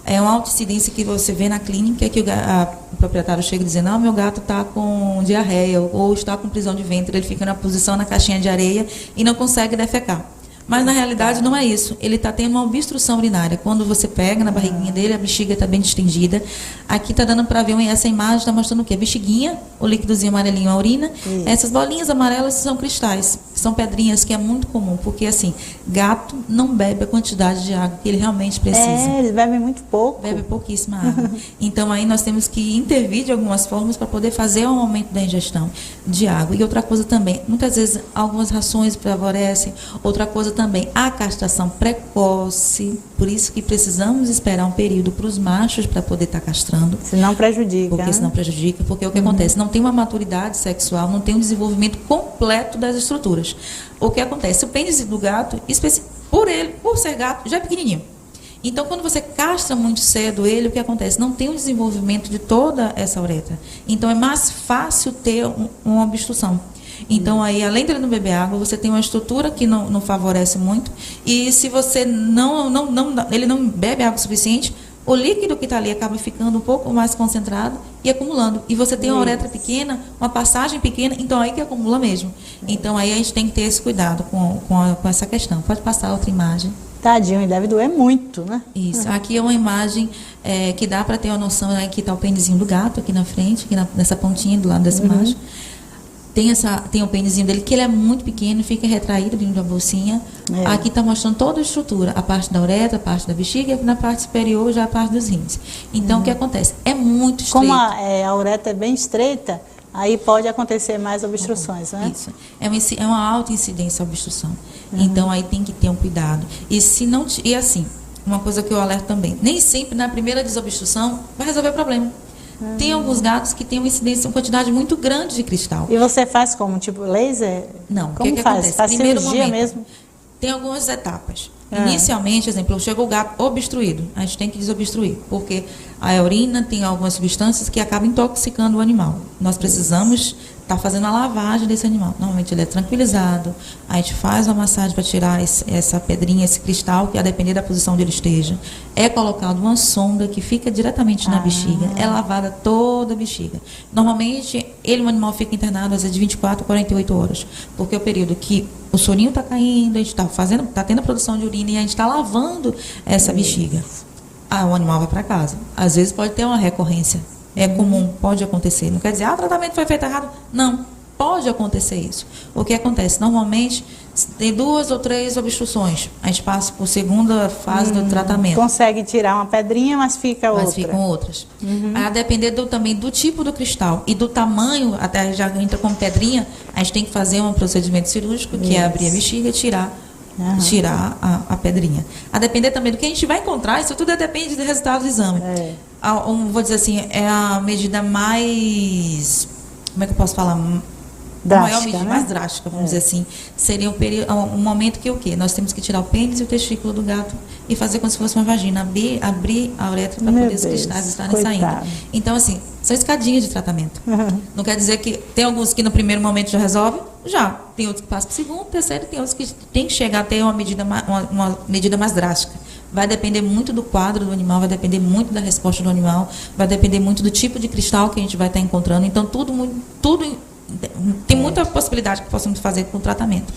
S6: É uma autoincidência que você vê na clínica, que o proprietário chega dizendo, meu gato está com diarreia ou está com prisão de ventre, ele fica na posição na caixinha de areia e não consegue defecar. Mas, na realidade, não é isso. Ele está tendo uma obstrução urinária. Quando você pega na barriguinha dele, a bexiga está bem distendida. Aqui está dando para ver, essa imagem está mostrando o quê? A bexiguinha, o líquidozinho amarelinho, a urina. Isso. Essas bolinhas amarelas são cristais. São pedrinhas, que é muito comum. Porque, assim, gato não bebe a quantidade de água que ele realmente precisa.
S12: Eles bebem muito pouco.
S6: Bebe pouquíssima água. Então, aí nós temos que intervir de algumas formas para poder fazer um aumento da ingestão de água. E outra coisa também, muitas vezes, algumas rações favorecem. Outra coisa também, a castração precoce, por isso que precisamos esperar um período para os machos para poder estar castrando.
S12: Senão prejudica.
S6: Porque senão prejudica, porque o que acontece? Não tem uma maturidade sexual, não tem um desenvolvimento completo das estruturas. O que acontece? O pênis do gato, por ser gato, já é pequenininho. Então, quando você castra muito cedo ele, o que acontece? Não tem o desenvolvimento de toda essa uretra. Então, é mais fácil ter uma obstrução. Então, aí, além dele não beber água, você tem uma estrutura que não favorece muito. E se você ele não bebe água suficiente, o líquido que está ali acaba ficando um pouco mais concentrado e acumulando. E você tem uma uretra pequena, uma passagem pequena, então aí que acumula mesmo. Então, aí a gente tem que ter esse cuidado com essa questão. Pode passar outra imagem.
S12: Tadinho, e deve doer muito, né?
S6: Isso. Aqui é uma imagem que dá para ter uma noção, né, que está o pênisinho do gato aqui na frente, aqui nessa pontinha do lado dessa imagem. Tem o pênisinho dele, que ele é muito pequeno, fica retraído dentro da bolsinha. Aqui está mostrando toda a estrutura, a parte da uretra, a parte da bexiga, e na parte superior já a parte dos rins. Então, o que acontece? É muito estreito.
S12: Como a uretra é bem estreita, aí pode acontecer mais obstruções, né?
S6: Isso. É uma alta incidência a obstrução. Então, aí tem que ter um cuidado. E se não... E assim, uma coisa que eu alerto também, nem sempre na primeira desobstrução vai resolver o problema. Tem alguns gatos que têm uma incidência, uma quantidade muito grande de cristal.
S12: E você faz como? Tipo laser?
S6: Não.
S12: Como
S6: que
S12: faz?
S6: Acontece?
S12: Faz
S6: Primeiro
S12: cirurgia
S6: momento,
S12: mesmo?
S6: Tem algumas etapas. Inicialmente, exemplo, chegou o gato obstruído. A gente tem que desobstruir, porque a urina tem algumas substâncias que acabam intoxicando o animal. Nós precisamos estar fazendo a lavagem desse animal. Normalmente ele é tranquilizado, a gente faz uma massagem para tirar essa pedrinha, esse cristal, que a depender da posição onde ele esteja. É colocado uma sonda que fica diretamente na bexiga, é lavada toda a bexiga. Normalmente, o animal fica internado às vezes de 24 a 48 horas, porque é o período que o soninho está caindo, a gente está tendo a produção de urina e a gente está lavando essa bexiga. O animal vai para casa. Às vezes pode ter uma recorrência. É comum, pode acontecer. Não quer dizer, o tratamento foi feito errado. Não, pode acontecer isso. O que acontece? Normalmente, tem 2 ou 3 obstruções. A gente passa por segunda fase do tratamento.
S12: Consegue tirar uma pedrinha, mas fica outra.
S6: Mas ficam outras. A depender também do tipo do cristal e do tamanho, até já entra como pedrinha, a gente tem que fazer um procedimento cirúrgico, que é abrir a bexiga e tirar a pedrinha. A depender também do que a gente vai encontrar, isso tudo depende do resultado do exame. Vou dizer assim, é a medida mais... Como é que eu posso falar?
S12: Drástica,
S6: maior medida, mais drástica, vamos dizer assim. Seria um momento que o quê? Nós temos que tirar o pênis e o testículo do gato e fazer como se fosse uma vagina. Abrir a uretra para poder os cristais estarem saindo. Então, assim, são escadinhas de tratamento. Não quer dizer que tem alguns que no primeiro momento já resolve, já. Tem outros que passam para o segundo, terceiro, tem outros que tem que chegar a ter uma medida mais drástica. Vai depender muito do quadro do animal, vai depender muito da resposta do animal, vai depender muito do tipo de cristal que a gente vai estar encontrando. Então, tudo tem muita possibilidade que possamos fazer com o tratamento.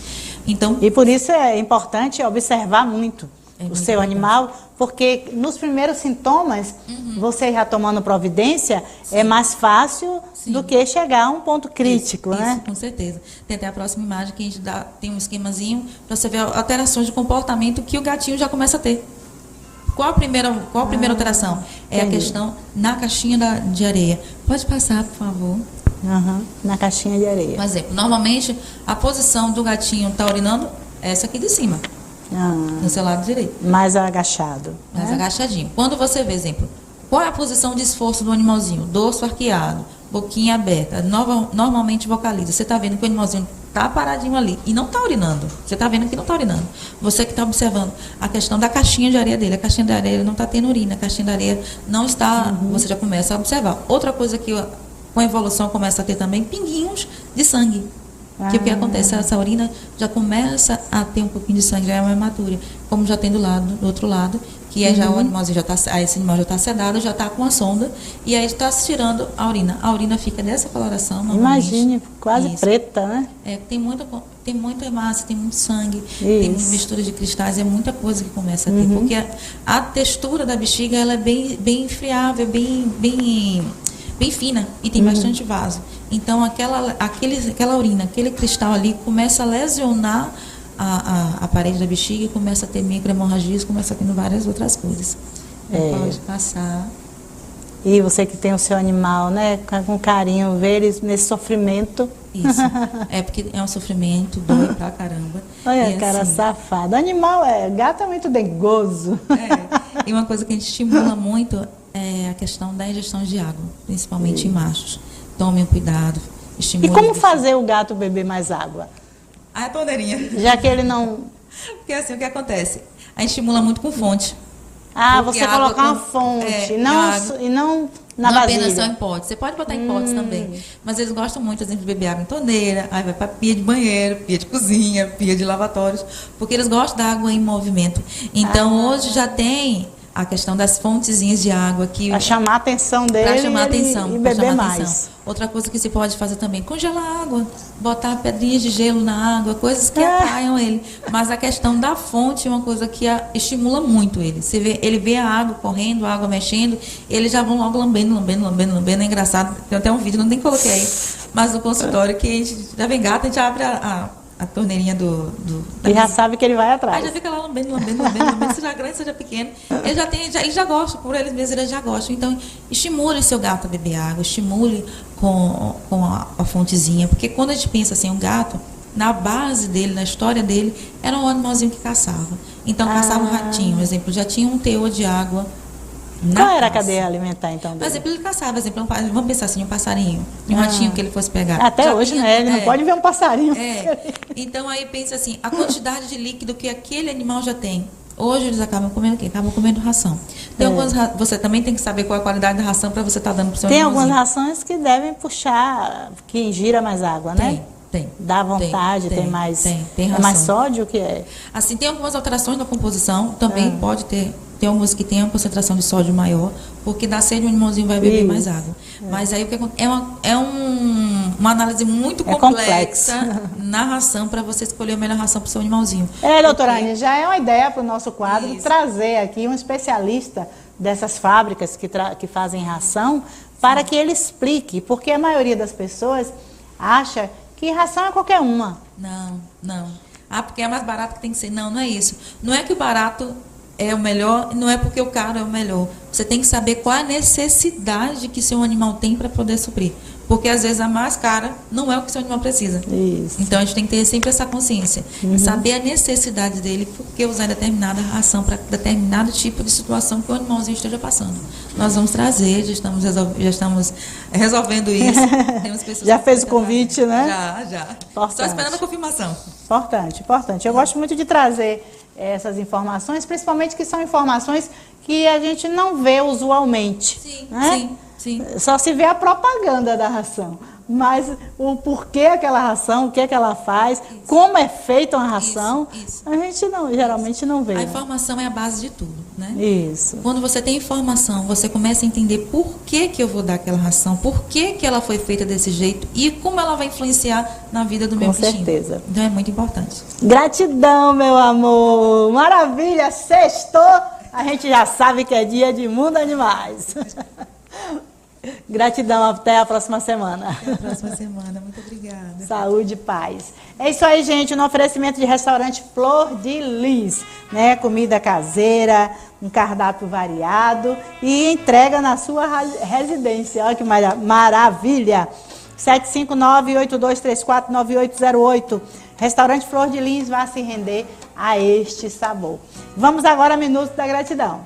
S6: Então,
S12: e por isso é importante observar muito o seu animal, porque nos primeiros sintomas, você já tomando providência, é mais fácil do que chegar a um ponto crítico, né?
S6: Isso, com certeza. Tem até a próxima imagem que a gente tem um esquemazinho para você ver alterações de comportamento que o gatinho já começa a ter. Qual a primeira alteração? É a questão na caixinha de areia. Pode passar, por favor.
S12: Na caixinha de areia.
S6: Por exemplo, normalmente a posição do gatinho está urinando é essa aqui de cima. No seu lado direito.
S12: Mais agachado.
S6: Mais agachadinho. Quando você vê, exemplo, qual é a posição de esforço do animalzinho? Dorso arqueado, boquinha aberta, normalmente vocaliza. Você está vendo que o animalzinho está paradinho ali e não está urinando. Você está vendo que não está urinando. Você que está observando a questão da caixinha de areia dele. A caixinha de areia não está tendo urina. A caixinha de areia não está... Você já começa a observar. Outra coisa que com a evolução começa a ter também pinguinhos de sangue. Que o que acontece? Essa urina já começa a ter um pouquinho de sangue, já é uma hematura. Como já tem do outro lado, que é já o animalzinho já tá, esse animal já está sedado, já está com a sonda, e aí está tirando a urina. A urina fica dessa coloração.
S12: Imagine, quase preta, né?
S6: Tem muita hemácia, tem muito sangue, tem muita mistura de cristais, é muita coisa que começa a ter. Porque a textura da bexiga ela é bem friável, bem fina e tem bastante vaso. Então aquela urina, aquele cristal ali começa a lesionar a parede da bexiga e começa a ter microhemorragias, começa a ter várias outras coisas. Pode passar.
S12: E você que tem o seu animal, né, com carinho, ver eles nesse sofrimento.
S6: Isso. É porque é um sofrimento, dói pra caramba.
S12: Olha, cara, assim, safado. Animal gato é muito dengoso.
S6: E uma coisa que a gente estimula muito é a questão da ingestão de água, principalmente em machos. Tomem cuidado.
S12: E como fazer o gato beber mais água?
S6: A torneirinha.
S12: Já que ele não...
S6: Porque assim, o que acontece? A gente estimula muito com fonte.
S12: Você colocar uma fonte, e não na vasilha.
S6: Não apenas só em potes. Você pode botar em potes também. Mas eles gostam muito, por exemplo, de beber água em torneira, aí vai para pia de banheiro, pia de cozinha, pia de lavatórios, porque eles gostam da água em movimento. Então, hoje já tem a questão das fontezinhas de água que
S12: para chamar a atenção dele,
S6: para chamar a atenção,
S12: e beber mais.
S6: Outra coisa que se pode fazer também, congelar água, botar pedrinhas de gelo na água, coisas que atraiam ele. Mas a questão da fonte é uma coisa que estimula muito ele. Ele vê a água correndo, a água mexendo, eles já vão logo lambendo. É engraçado, tem até um vídeo, não nem coloquei aí, mas no consultório que a gente já vem gato, a gente abre a torneirinha
S12: e já sabe que ele vai atrás.
S6: Aí já fica lá lambendo, seja grande, seja pequeno. Ele já gosta, por eles mesmos eles já gostam. Então, estimule seu gato a beber água, estimule com a fontezinha. Porque quando a gente pensa assim, um gato, na base dele, na história dele, era um animalzinho que caçava. Então, caçava um ratinho, por exemplo, já tinha um teor de água.
S12: Qual era a cadeia alimentar, então?
S6: Por exemplo, ele caçava, vamos pensar assim, um passarinho, um ratinho que ele fosse pegar.
S12: Até já hoje, né? Ele não pode ver um passarinho.
S6: Então, aí pensa assim, a quantidade de líquido que aquele animal já tem. Hoje eles acabam comendo o quê? Acabam comendo ração. Você também tem que saber qual é a qualidade da ração para você estar dando para o seu
S12: animalzinho.
S6: Tem
S12: algumas rações que devem puxar, que ingira mais água, né?
S6: Tem.
S12: Dá vontade, tem mais.
S6: Tem
S12: é mais sódio, o que é?
S6: Assim, tem algumas alterações na composição, também pode ter. Tem algumas que têm uma concentração de sódio maior, porque dá sede, o animalzinho vai beber mais água. Mas aí o que é uma análise muito complexa na ração para você escolher a melhor ração para o seu animalzinho.
S12: Doutora Aninha, já é uma ideia para o nosso quadro trazer aqui um especialista dessas fábricas que fazem ração para que ele explique, porque a maioria das pessoas acha que ração é qualquer uma.
S6: Não. Porque é mais barato que tem que ser. Não é isso. Não é que o barato é o melhor, não é porque o caro é o melhor. Você tem que saber qual a necessidade que seu animal tem para poder suprir. Porque às vezes a mais cara não é o que seu animal precisa.
S12: Isso.
S6: Então a gente tem que ter sempre essa consciência. Saber a necessidade dele, porque usar determinada ração para determinado tipo de situação que o animalzinho esteja passando. Nós vamos trazer, já estamos resolvendo isso. Temos pessoas
S12: já fez o convite, né?
S6: Já. Só esperando a confirmação.
S12: Importante. Eu gosto muito de trazer essas informações, principalmente que são informações que a gente não vê usualmente.
S6: Sim.
S12: Só se vê a propaganda da ração. Mas o porquê aquela ração, o que é que ela faz, como é feita uma ração, a gente geralmente não vê.
S6: A informação é a base de tudo, né?
S12: Isso.
S6: Quando você tem informação, você começa a entender por que eu vou dar aquela ração, por que ela foi feita desse jeito e como ela vai influenciar na vida do meu bichinho. Com certeza. Então é muito importante.
S12: Gratidão, meu amor. Maravilha, sextou. A gente já sabe que é dia de Mundo Animais. Gratidão, até a próxima semana.
S6: Até a próxima semana, muito obrigada.
S12: Saúde e paz. É isso aí, gente, no oferecimento de restaurante Flor de Lis, né? Comida caseira, um cardápio variado e entrega na sua residência. Olha que maravilha. 759-8234-9808. Restaurante Flor de Lis vai se render a este sabor. Vamos agora ao Minuto da Gratidão.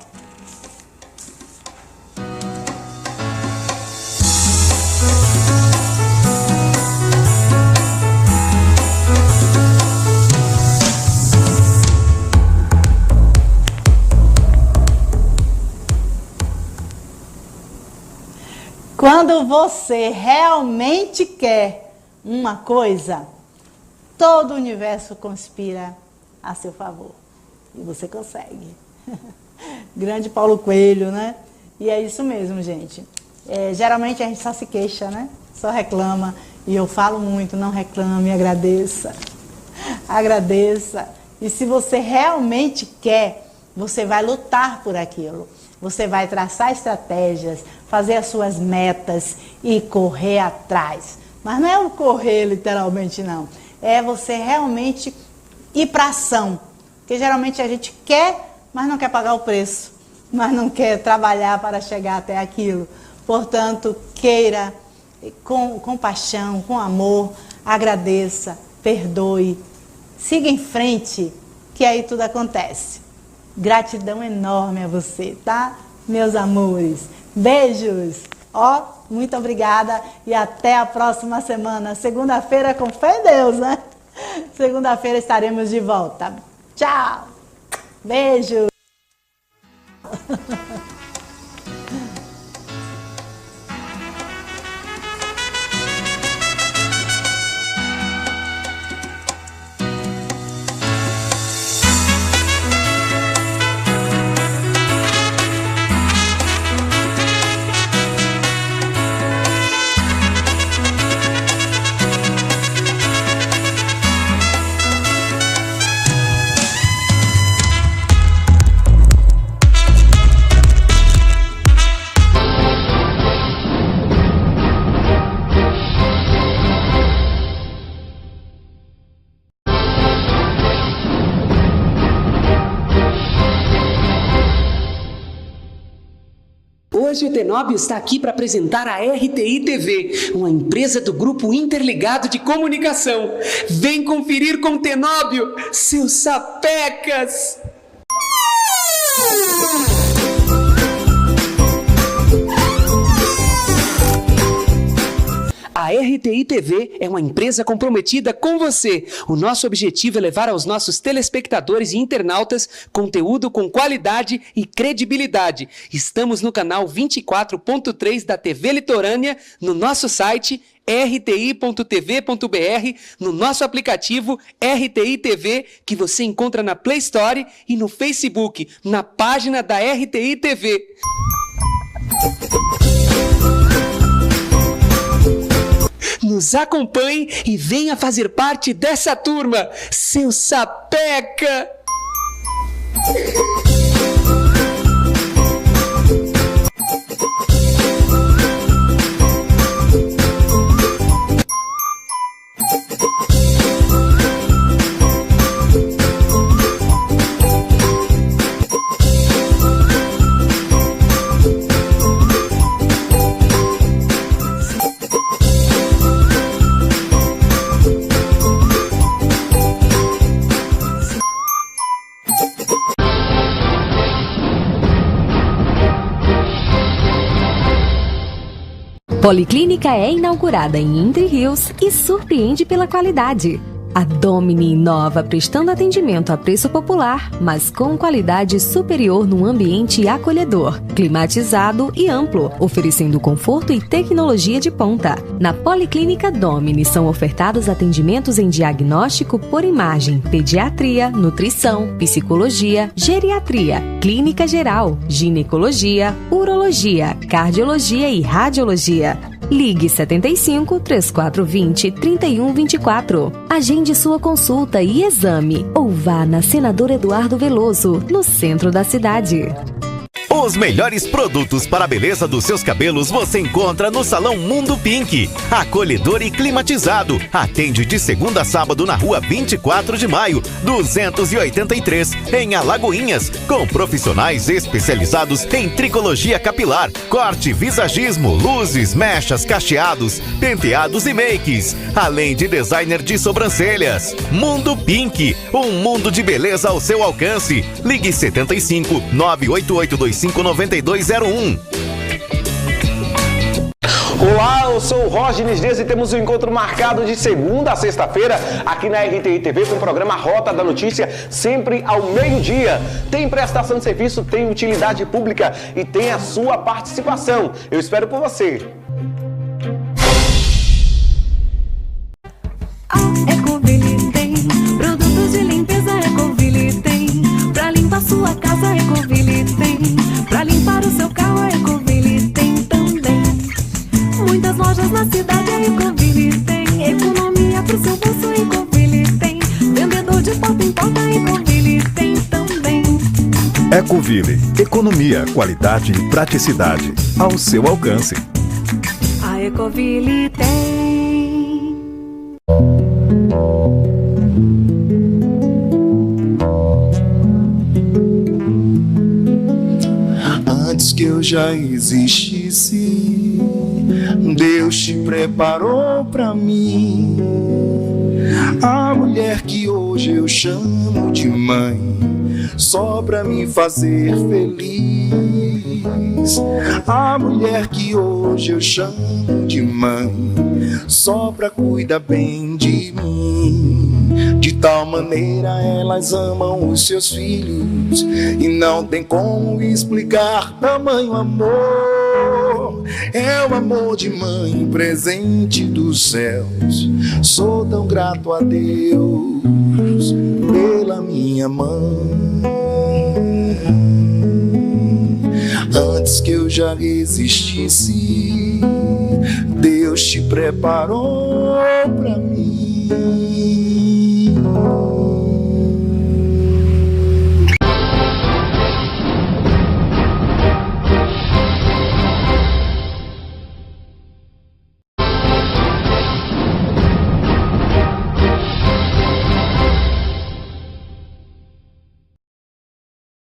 S12: Quando você realmente quer uma coisa, todo o universo conspira a seu favor. E você consegue. Grande Paulo Coelho, né? E é isso mesmo, gente. Geralmente a gente só se queixa, né? Só reclama. E eu falo muito, não reclame, agradeça. Agradeça. E se você realmente quer, você vai lutar por aquilo. Você vai traçar estratégias, fazer as suas metas e correr atrás. Mas não é o correr literalmente, não. É você realmente ir para ação. Porque geralmente a gente quer, mas não quer pagar o preço. Mas não quer trabalhar para chegar até aquilo. Portanto, queira com paixão, com amor, agradeça, perdoe. Siga em frente, que aí tudo acontece. Gratidão enorme a você, tá? Meus amores. Beijos. Muito obrigada e até a próxima semana. Segunda-feira, com fé em Deus, né? Segunda-feira estaremos de volta. Tchau. Beijo.
S21: Hoje o Tenóbio está aqui para apresentar a RTI TV, uma empresa do Grupo Interligado de Comunicação. Vem conferir com o Tenóbio, seus sapecas! A RTI TV é uma empresa comprometida com você. O nosso objetivo é levar aos nossos telespectadores e internautas conteúdo com qualidade e credibilidade. Estamos no canal 24.3 da TV Litorânea, no nosso site rti.tv.br, no nosso aplicativo RTI TV, que você encontra na Play Store e no Facebook, na página da RTI TV. Nos acompanhe e venha fazer parte dessa turma, seu sapeca!
S4: Policlínica é inaugurada em Entre Rios e surpreende pela qualidade. A Domini inova prestando atendimento a preço popular, mas com qualidade superior num ambiente acolhedor, climatizado e amplo, oferecendo conforto e tecnologia de ponta. Na Policlínica Domini são ofertados atendimentos em diagnóstico por imagem, pediatria, nutrição, psicologia, geriatria, clínica geral, ginecologia, urologia, cardiologia e radiologia. Ligue 75 3420 3124. Agende sua consulta e exame ou vá na Senador Eduardo Veloso, no centro da cidade.
S1: Os melhores produtos para a beleza dos seus cabelos você encontra no Salão Mundo Pink. Acolhedor e climatizado. Atende de segunda a sábado na rua 24 de maio, 283, em Alagoinhas. Com profissionais especializados em tricologia capilar, corte, visagismo, luzes, mechas, cacheados, penteados e makes. Além de designer de sobrancelhas. Mundo Pink. Um mundo de beleza ao seu alcance. Ligue 75 98825 9201.
S20: Olá, eu sou o Rógenes Dias e temos um encontro marcado de segunda a sexta-feira aqui na RTI TV com o programa Rota da Notícia, sempre ao meio-dia. Tem prestação de serviço, tem utilidade pública e tem a sua participação. Eu espero por você.
S2: A Ecoville sua casa, a Ecoville tem. Pra limpar o seu carro, a Ecoville tem também. Muitas lojas na cidade, a Ecoville tem. Economia pro seu bolso, a Ecoville tem. Vendedor de porta em porta, a Ecoville tem também.
S3: Ecoville, economia, qualidade e praticidade ao seu alcance.
S2: A Ecoville tem.
S17: Antes que eu já existisse, Deus te preparou pra mim. A mulher que hoje eu chamo de mãe, só pra me fazer feliz. A mulher que hoje eu chamo de mãe, só pra cuidar bem de mim. De tal maneira elas amam os seus filhos, e não tem como explicar tamanho amor. É o amor de mãe, presente dos céus. Sou tão grato a Deus pela minha mãe. Antes que eu já existisse, Deus te preparou pra mim.